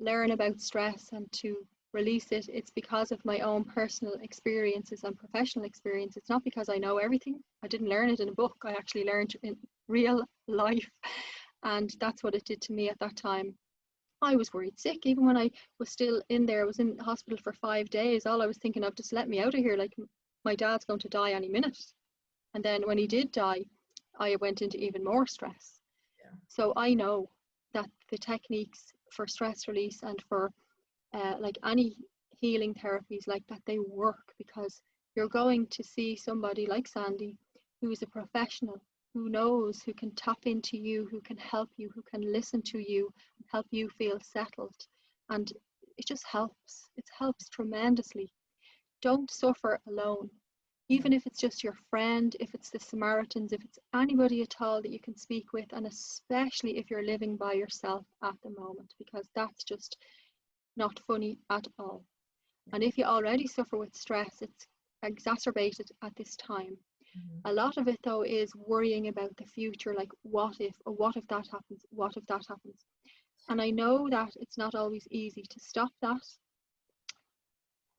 learn about stress and to release it, it's because of my own personal experiences and professional experience. It's not because I know everything. I didn't learn it in a book. I actually learned in real life. And that's what it did to me at that time. I was worried sick. Even when I was still in there, I was in hospital for 5 days. All I was thinking of, just let me out of here. Like my dad's going to die any minute. And then when he did die, I went into even more stress. Yeah. So I know that the techniques for stress release and for like any healing therapies like that, they work, because you're going to see somebody like Sandie, who is a professional, who knows, who can tap into you, who can help you, who can listen to you, and help you feel settled. And it just helps. It helps tremendously. Don't suffer alone. Even if it's just your friend, if it's the Samaritans, if it's anybody at all that you can speak with, and especially if you're living by yourself at the moment, because that's just not funny at all. And if you already suffer with stress, it's exacerbated at this time. A lot of it, though, is worrying about the future, like what if, or what if that happens, what if that happens. And I know that it's not always easy to stop that.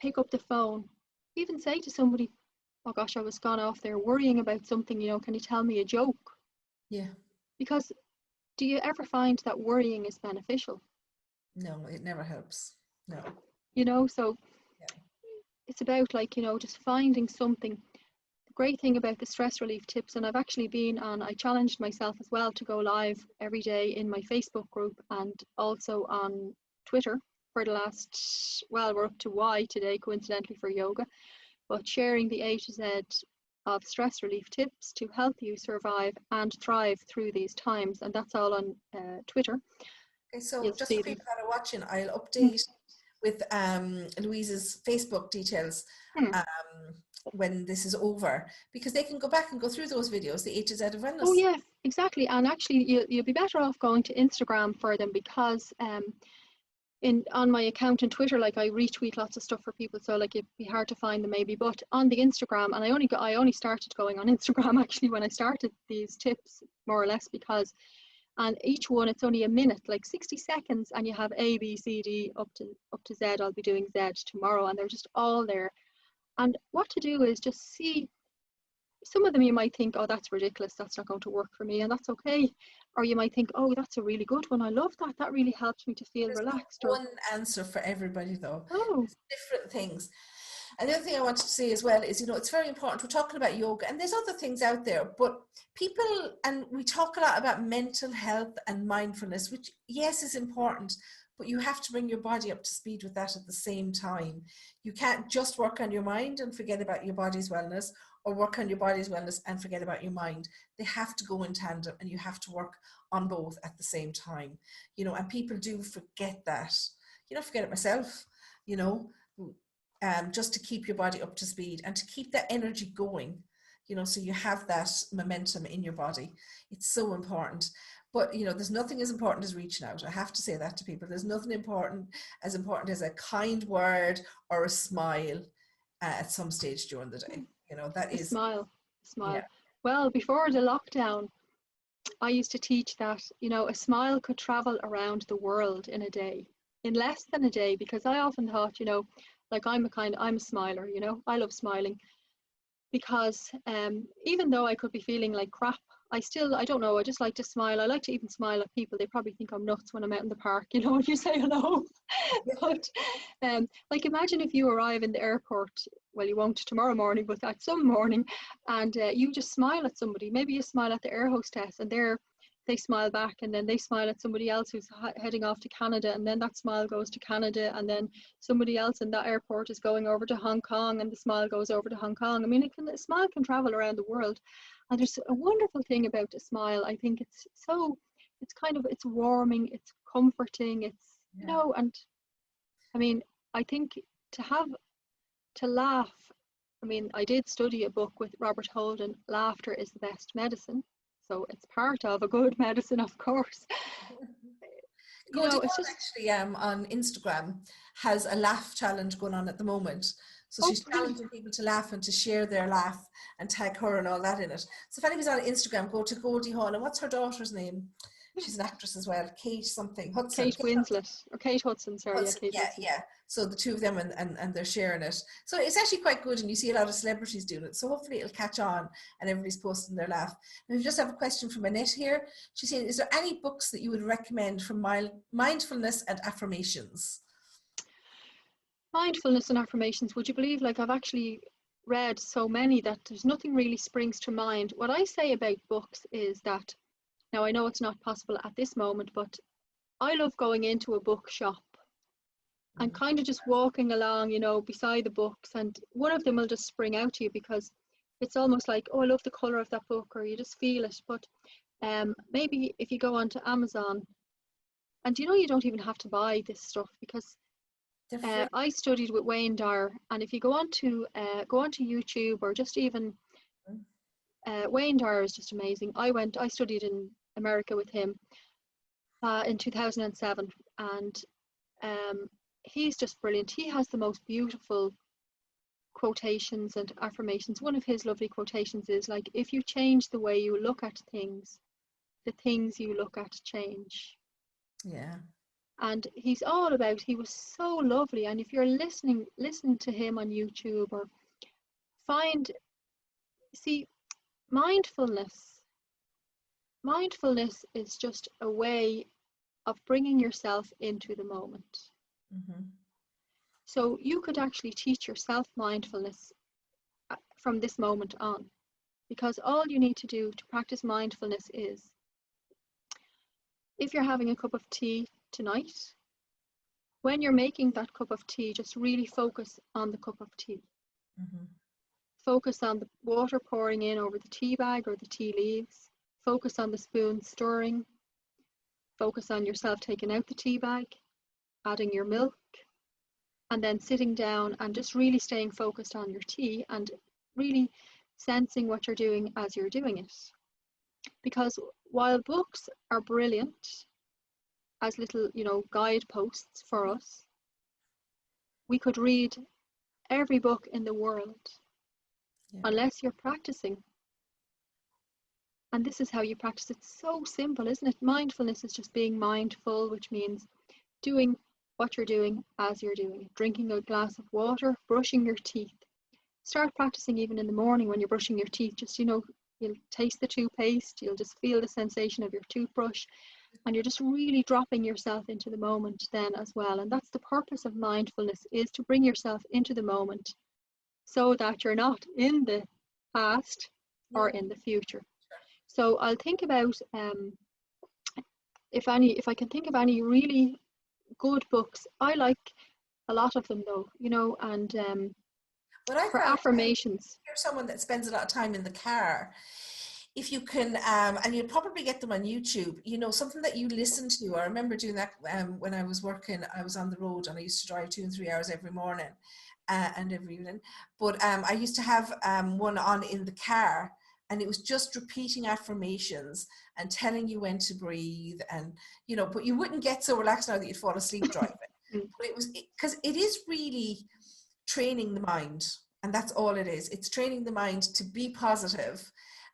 Pick up the phone, even say to somebody, oh gosh, I was gone off there worrying about something, can you tell me a joke? Yeah. Because do you ever find that worrying is beneficial? No, it never helps. No. So it's about just finding something. The great thing about the stress relief tips, and I've actually I challenged myself as well to go live every day in my Facebook group and also on Twitter for the last, we're up to Y today, coincidentally, for yoga, but sharing the A to Z of stress relief tips to help you survive and thrive through these times. And that's all on Twitter. Okay, so You'll just see for them. people that are watching, I'll update with Louise's Facebook details when this is over, because they can go back and go through those videos, the A to Z of Wellness. Oh yeah, exactly. And actually you'll be better off going to Instagram for them, because on my account on Twitter, like I retweet lots of stuff for people, so like it'd be hard to find them maybe. But on the Instagram, and I only started going on Instagram actually when I started these tips, more or less, because and each one, it's only a minute, like 60 seconds, and you have A, B, C, D up to Z. I'll be doing Z tomorrow, and they're just all there. And what to do is just see. Some of them you might think, oh, that's ridiculous, that's not going to work for me, and that's okay. Or you might think, oh, that's a really good one, I love that, that really helps me to feel There's relaxed. no one answer for everybody, though. Oh, There's different things. And the other thing I wanted to say as well is, it's very important. We're talking about yoga, and there's other things out there, but people, and we talk a lot about mental health and mindfulness, which, yes, is important, but you have to bring your body up to speed with that at the same time. You can't just work on your mind and forget about your body's wellness, or work on your body's wellness and forget about your mind. They have to go in tandem, and you have to work on both at the same time, and people do forget that. Forget it myself, just to keep your body up to speed and to keep that energy going, so you have that momentum in your body. It's so important. But, there's nothing as important as reaching out. I have to say that to people. There's nothing as important as a kind word or a smile at some stage during the day. That is smile. Yeah. Well, before the lockdown, I used to teach that, a smile could travel around the world in a day, in less than a day, because I often thought, like I'm a smiler, I love smiling, because even though I could be feeling like crap, I don't know, I just like to smile. I like to even smile at people. They probably think I'm nuts when I'm out in the park, when you say hello. But like imagine if you arrive in the airport, well, you won't tomorrow morning, but at some morning, and you just smile at somebody. Maybe you smile at the air hostess, and they smile back, and then they smile at somebody else who's heading off to Canada, and then that smile goes to Canada, and then somebody else in that airport is going over to Hong Kong, and the smile goes over to Hong Kong. I mean, a smile can travel around the world. And there's a wonderful thing about a smile. I think it's warming, it's comforting, it's, and I mean, I think to laugh, I mean, I did study a book with Robert Holden, Laughter is the Best Medicine. So it's part of a good medicine, of course. It's just actually on Instagram has a laugh challenge going on at the moment. So she's challenging people to laugh and to share their laugh and tag her and all that in it. So if anybody's on Instagram, go to Goldie Hawn. And what's her daughter's name? She's an actress as well. Kate something. Hudson. Kate Winslet. Or Kate Hudson, sorry. Hudson. Yeah, Kate Hudson. Yeah. So the two of them and they're sharing it. So it's actually quite good, and you see a lot of celebrities doing it. So hopefully it'll catch on and everybody's posting their laugh. And we just have a question from Annette here. She's saying, is there any books that you would recommend for mindfulness and affirmations? Mindfulness and affirmations, would you believe, like I've actually read so many that there's nothing really springs to mind. What I say about books is that, now I know it's not possible at this moment, but I love going into a bookshop and kind of just walking along, you know, beside the books, and one of them will just spring out to you because it's almost like, oh, I love the color of that book, or you just feel it. But maybe if you go onto Amazon, and you know, you don't even have to buy this stuff because I studied with Wayne Dyer, and if you go onto YouTube, or just even Wayne Dyer is just amazing. I studied in America with him in 2007, and he's just brilliant. He has the most beautiful quotations and affirmations. One of his lovely quotations is like, if you change the way you look at things, the things you look at change. Yeah. And he's all about, he was so lovely. And if you're listening to him on YouTube, or see, mindfulness is just a way of bringing yourself into the moment. Mm-hmm. So you could actually teach yourself mindfulness from this moment on, because all you need to do to practice mindfulness is, if you're having a cup of tea tonight, when you're making that cup of tea, just really focus on the cup of tea. Mm-hmm. Focus on the water pouring in over the tea bag or the tea leaves. Focus on the spoon stirring. Focus on yourself taking out the tea bag, adding your milk, and then sitting down and just really staying focused on your tea and really sensing what you're doing as you're doing it. Because while books are brilliant as little, you know, guideposts for us, we could read every book in the world, unless you're practicing. And this is how you practice. It's so simple, isn't it? Mindfulness is just being mindful, which means doing what you're doing as you're doing it. Drinking a glass of water, brushing your teeth. Start practicing even in the morning when you're brushing your teeth. Just, you know, you'll taste the toothpaste, you'll just feel the sensation of your toothbrush, and you're just really dropping yourself into the moment then as well. And that's the purpose of mindfulness, is to bring yourself into the moment so that you're not in the past or in the future. So I'll think about if I can think of any really good books. I like a lot of them though, you know, and for affirmations. If you're someone that spends a lot of time in the car, if you can, and you'll probably get them on YouTube, you know, something that you listen to. I remember doing that when I was working, I was on the road and I used to drive 2 and 3 hours every morning and every evening. But I used to have one on in the car, and it was just repeating affirmations and telling you when to breathe, and, you know, but you wouldn't get so relaxed now that you'd fall asleep driving. But it was, because it is really training the mind, and that's all it is. It's training the mind to be positive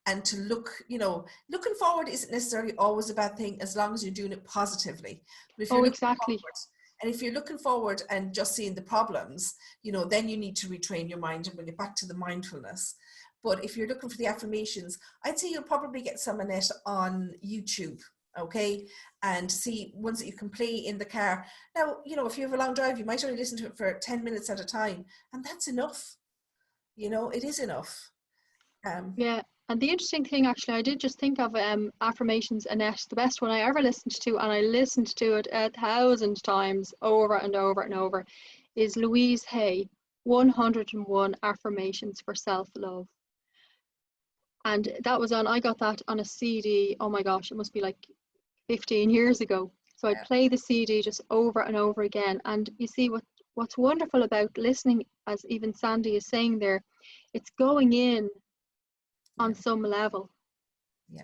and to look, you know, looking forward isn't necessarily always a bad thing as long as you're doing it positively. But if you're exactly. And if you're looking forward and just seeing the problems, you know, then you need to retrain your mind and bring it back to the mindfulness. But if you're looking for the affirmations, I'd say you'll probably get some in it on YouTube, okay? And see ones that you can play in the car. Now, you know, if you have a long drive, you might only listen to it for 10 minutes at a time, and that's enough. You know, it is enough. Yeah, and the interesting thing, actually, I did just think of Affirmations, Annette, the best one I ever listened to, and I listened to it 1,000 times over and over and over, is Louise Hay, 101 Affirmations for Self-Love. And that was on, I got that on a CD, oh my gosh, it must be like 15 years ago. So I'd play the CD just over and over again. And you see what's wonderful about listening, as even Sandie is saying there, it's going in on some level,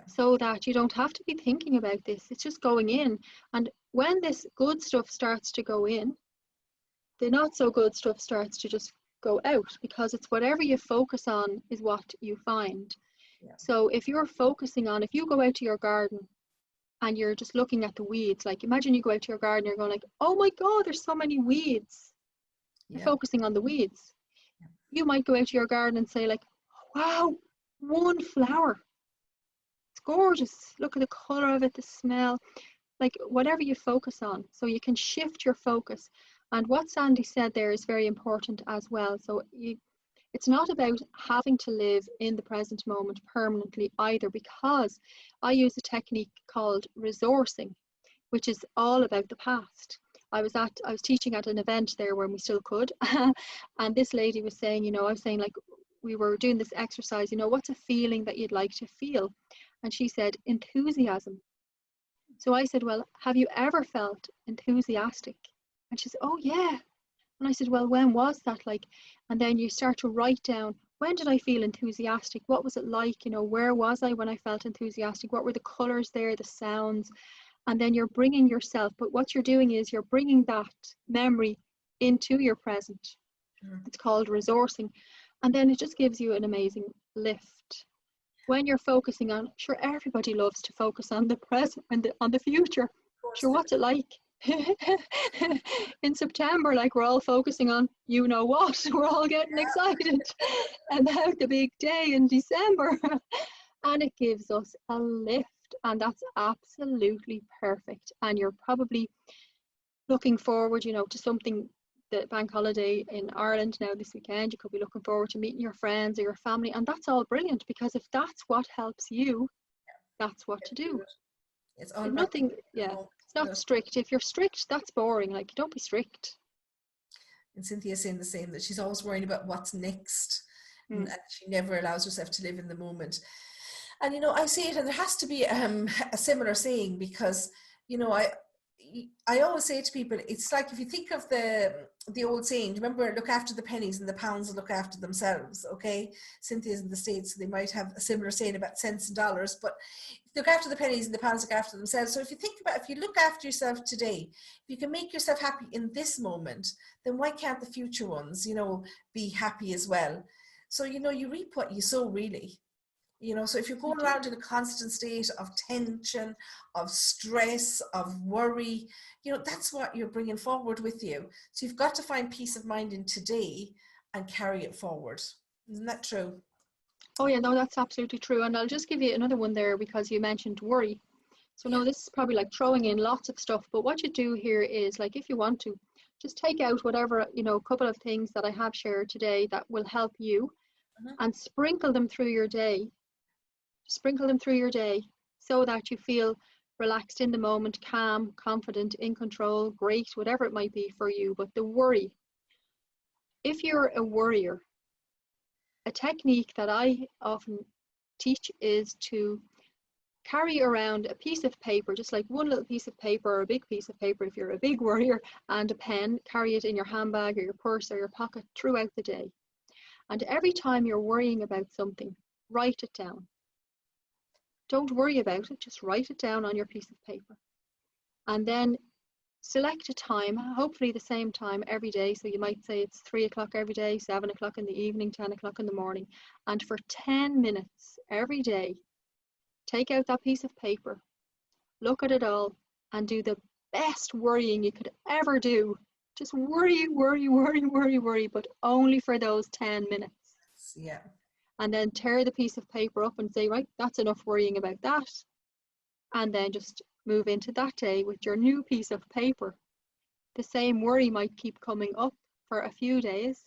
so that you don't have to be thinking about this. It's just going in. And when this good stuff starts to go in, the not so good stuff starts to just go out, because it's whatever you focus on is what you find. So if you're focusing on, if you go out to your garden and you're just looking at the weeds, like imagine you go out to your garden, you're going like, oh my God, there's so many weeds. You're focusing on the weeds. You might go out to your garden and say like, wow, one flower. It's gorgeous. Look at the color of it, the smell, like whatever you focus on. So you can shift your focus. And what Sandie said there is very important as well. So it's not about having to live in the present moment permanently either, because I use a technique called resourcing, which is all about the past. I was teaching at an event there when we still could. And this lady was saying, I was saying, like, we were doing this exercise, what's a feeling that you'd like to feel? And she said, enthusiasm. So I said, well, have you ever felt enthusiastic? And she said, oh yeah. And I said, well, when was that like? And then you start to write down, when did I feel enthusiastic? What was it like? Where was I when I felt enthusiastic? What were the colors there, the sounds? And then you're bringing yourself, but what you're doing is you're bringing that memory into your present. It's called resourcing. And then it just gives you an amazing lift. When you're focusing on, sure, everybody loves to focus on the present and on the future. Sure, what's it like? In September, like, we're all focusing on what, we're all getting excited about the big day in December. And it gives us a lift, and that's absolutely perfect. And you're probably looking forward to something, the bank holiday in Ireland now this weekend. You could be looking forward to meeting your friends or your family, and that's all brilliant, because if that's what helps you, that's what to do. It's all nothing, it's not strict. If you're strict, that's boring. Like, don't be strict. And Cynthia's saying the same, that she's always worrying about what's next, and she never allows herself to live in the moment. And I see it, and there has to be a similar saying, because I always say to people, it's like, if you think of the old saying, remember, look after the pennies and the pounds will look after themselves. Okay, Cynthia's in the States, so they might have a similar saying about cents and dollars, but look after the pennies and the pounds look after themselves. So if you think about, if you look after yourself today, if you can make yourself happy in this moment, then why can't the future ones, be happy as well? So, you reap what you sow, really. So if you're going around in a constant state of tension, of stress, of worry, that's what you're bringing forward with you. So you've got to find peace of mind in today and carry it forward. Isn't that true? Oh yeah, no, that's absolutely true. And I'll just give you another one there, because you mentioned worry. So no, this is probably like throwing in lots of stuff, but what you do here is, like, if you want to, just take out whatever, a couple of things that I have shared today that will help you, and sprinkle them through your day. Sprinkle them through your day so that you feel relaxed in the moment, calm, confident, in control, great, whatever it might be for you. But the worry, if you're a worrier, a technique that I often teach is to carry around a piece of paper, just like one little piece of paper or a big piece of paper if you're a big worrier, and a pen. Carry it in your handbag or your purse or your pocket throughout the day. And every time you're worrying about something, write it down. Don't worry about it, just write it down on your piece of paper. And then select a time, hopefully the same time every day. So you might say it's 3 o'clock every day, 7 o'clock in the evening, 10 o'clock in the morning. And for 10 minutes every day, take out that piece of paper, look at it all, and do the best worrying you could ever do. Just worry, worry, worry, worry, worry, but only for those 10 minutes. Yeah. And then tear the piece of paper up and say, right, that's enough worrying about that. And then just move into that day with your new piece of paper. The same worry might keep coming up for a few days.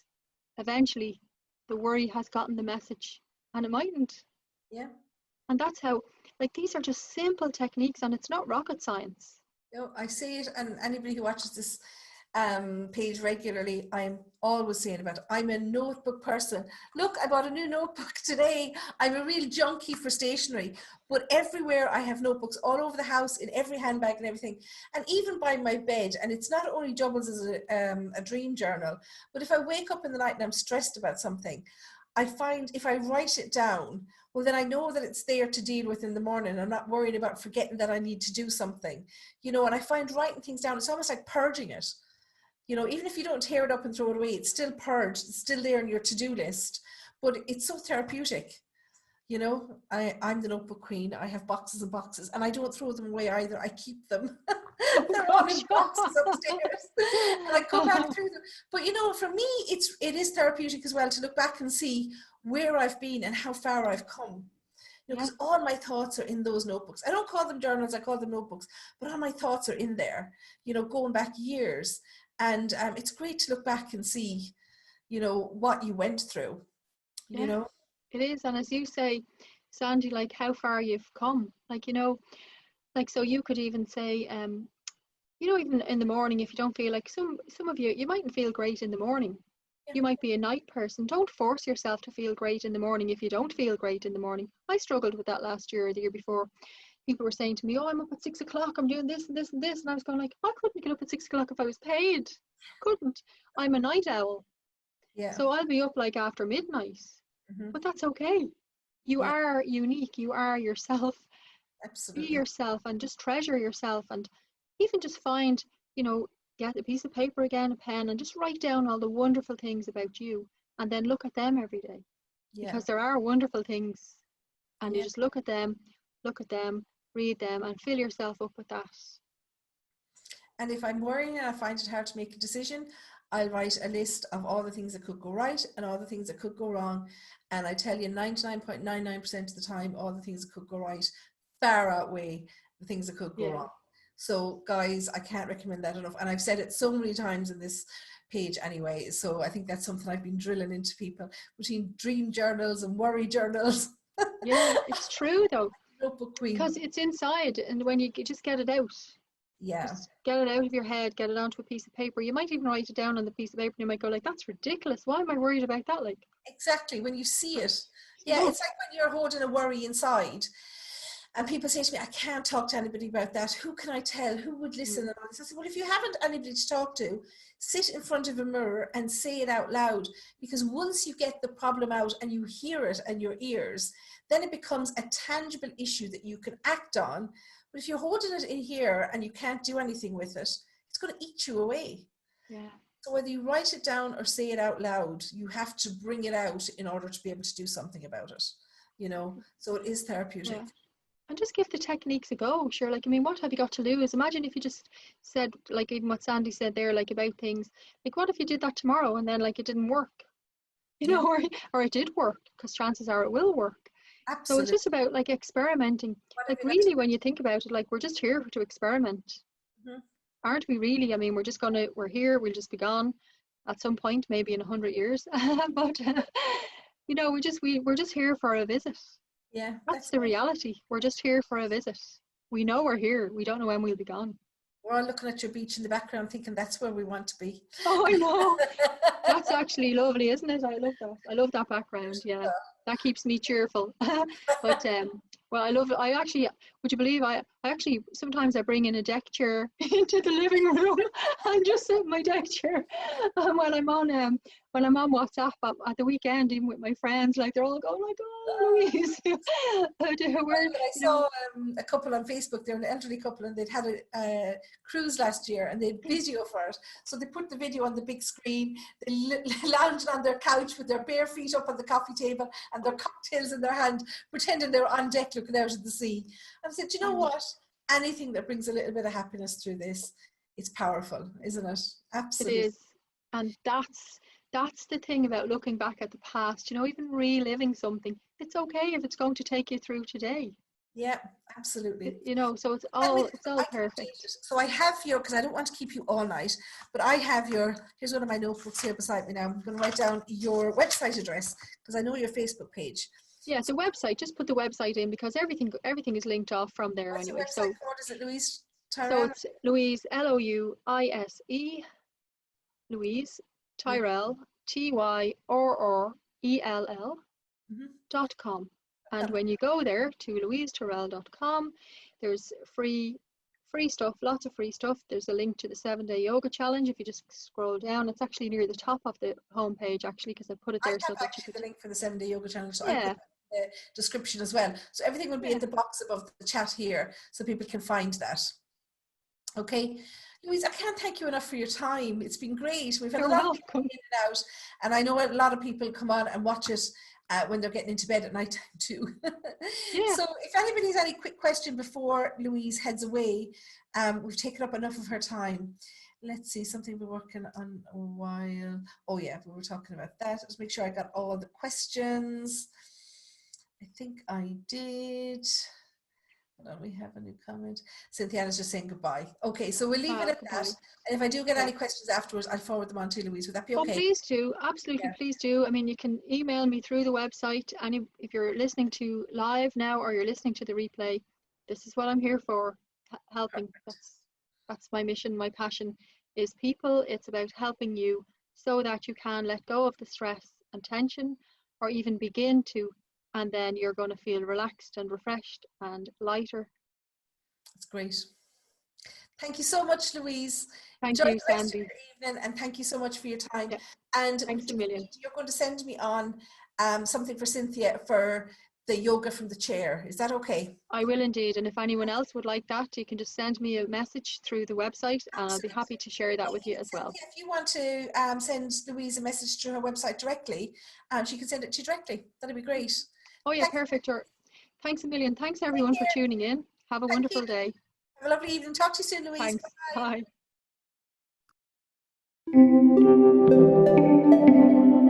Eventually, the worry has gotten the message, and it mightn't. Yeah. And that's how, like, these are just simple techniques, and it's not rocket science. I see it, and anybody who watches this page regularly, I'm always saying about it. I'm a notebook person. Look, I bought a new notebook today. I'm a real junkie for stationery, but everywhere I have notebooks, all over the house, in every handbag and everything, and even by my bed. And it's not only doubles as a dream journal, but if I wake up in the night and I'm stressed about something, I find if I write it down, well, then I know that it's there to deal with in the morning. I'm not worried about forgetting that I need to do something, and I find writing things down, it's almost like purging it. Even if you don't tear it up and throw it away, it's still purged, it's still there on your to-do list, but it's so therapeutic. I'm the notebook queen. I have boxes and boxes, and I don't throw them away either. I keep them. They're all in boxes upstairs, and I go back through them. But for me, it is therapeutic as well to look back and see where I've been and how far I've come. Because all my thoughts are in those notebooks. I don't call them journals, I call them notebooks, but all my thoughts are in there, going back years. And it's great to look back and see, what you went through, It is. And as you say, Sandie, like, how far you've come, like, like, so you could even say, you know, even in the morning, if you don't feel like some of you mightn't feel great in the morning. Yeah. You might be a night person. Don't force yourself to feel great in the morning if you don't feel great in the morning. I struggled with that last year or the year before. People were saying to me, "Oh, I'm up at 6 o'clock. I'm doing this and this and this," and I was going like, "I couldn't get up at 6 o'clock if I was paid. Couldn't. I'm a night owl, Yeah. so I'll be up like after midnight." Hmm. But that's okay. You Yeah, are unique. You are yourself. Be absolutely. yourself and just treasure yourself, and even just find, you know, get a piece of paper again, a pen, and just write down all the wonderful things about you, and then look at them every day, Yeah. because there are wonderful things, and you Yeah. just look at them, read them, and fill yourself up with that. And if I'm worrying and I find it hard to make a decision, I'll write a list of all the things that could go right and all the things that could go wrong. And I tell you, 99.99% of the time, all the things that could go right far outweigh the things that could go Yeah. wrong. So, guys, I can't recommend that enough. And I've said it so many times in this page anyway. So, I think that's something I've been drilling into people between dream journals and worry journals. Yeah, it's true though, Notebook queen. because it's inside, and when you just get it out, Yeah, just get it out of your head, get it onto a piece of paper. You might even write it down on the piece of paper, and you might go like, "That's ridiculous. Why am I worried about that?" Like, exactly. When you see it, yeah, no. it's like when you're holding a worry inside. And people say to me, I can't talk to anybody about that. Who can I tell? Who would listen? Mm. And all this. I said, well, if you haven't anybody to talk to, sit in front of a mirror and say it out loud. Because once you get the problem out and you hear it in your ears, then it becomes a tangible issue that you can act on. But if you're holding it in here and you can't do anything with it, it's going to eat you away. Yeah. So whether you write it down or say it out loud, you have to bring it out in order to be able to do something about it. You know, so it is therapeutic. Yeah. And just give the techniques a go. Sure, like, I mean, what have you got to lose? Imagine if you just said, like, even what Sandie said there, like, about things. Like, what if you did that tomorrow and then, like, it didn't work? You Yeah, know, or it did work, because chances are it will work. So it's absolutely. just about, like, experimenting. What have Like, you got to really, when you think about it, like, we're just here to experiment. do? Aren't we really? I mean, we're here, we'll just be gone at some point, maybe in 100 years. But, you know, we're just here for a visit. Yeah, That's that's the it. reality. We're just here for a visit. We know we're here. We don't know when we'll be gone. We're all looking at your beach in the background thinking that's where we want to be. Oh, I know. That's actually lovely, isn't it? I love that. I love that background. Yeah, that keeps me cheerful. But well, I actually, would you believe I actually sometimes I bring in a deck chair into the living room and just sit in my deck chair when I'm on WhatsApp at the weekend, even with my friends. Like, they're all going like, "Oh, Louise, we're, I you know." saw a couple on Facebook. They're an elderly couple, and they'd had a cruise last year, and they'd video for it. So they put the video on the big screen. They lounged on their couch with their bare feet up on the coffee table and their cocktails in their hand, pretending they were on deck looking out at the sea. And I said, you know what? Anything that brings a little bit of happiness through this, it's powerful, isn't it? It Absolutely. is. And that's the thing about looking back at the past, you know, even reliving something. It's okay if it's going to take you through today. Yeah, absolutely. You know, so it's Let me, all I can update perfect. it. So I have your, because I don't want to keep you all night, but I have your, here's one of my notebooks here beside me now. I'm going to write down your website address because I know your Facebook page. Yeah, the website, just put the website in, because everything is linked off from there What's your anyway. website called? Is it Louise So Tyrrell? it's Louise, Louise, Louise Yeah. Tyrrell, Mm-hmm. TYRELL.com. And when you go there to louisetyrrell.com, there's free stuff, lots of free stuff. There's a link to the 7-day yoga challenge. If you just scroll down, it's actually near the top of the homepage, actually, because I put it I there so have that you actually could. the link for the 7-day yoga challenge, so I put Yeah, that in the description as well. So everything will be yeah. in the box above the chat here so people can find that. Okay. Louise, I can't thank you enough for your time. It's been great. We've had a You're lot of people welcome. in and out, and I know a lot of people come on and watch it when they're getting into bed at night time too. Yeah. So if anybody has any quick question before Louise heads away, we've taken up enough of her time. Let's see, something we're working on a while. Oh yeah, we were talking about that. Let's make sure I got all the questions. I think I did. Hold on, we have a new comment. Cynthiana's just saying goodbye. Okay, so we'll leave it at that. Goodbye. And if I do get Yeah. any questions afterwards, I'll forward them on to Louise. Would that be Oh, okay? please do. Absolutely, Yeah. please do. I mean, you can email me through the website. And if you're listening to live now, or you're listening to the replay, this is what I'm here for, helping. That's That's my mission, my passion is people. It's about helping you so that you can let go of the stress and tension, or even begin to, and then you're going to feel relaxed and refreshed and lighter. That's great. Thank you so much, Louise. Thank Enjoy you, the rest of Sandie. your evening, and thank you so much for your time. Yeah, And thanks a million. you're going to send me on something for Cynthia for the yoga from the chair. Is that okay? I will indeed. And if anyone else would like that, you can just send me a message through the website, and I'll be happy to share that with you as well. Cynthia, if you want to send Louise a message through her website directly, she can send it to you directly. That'd be great. Oh yeah, perfect. Thanks a million. Thanks everyone for tuning in. Have a wonderful day. Have a lovely evening. Talk to you soon, Louise. Thanks. Bye. Bye.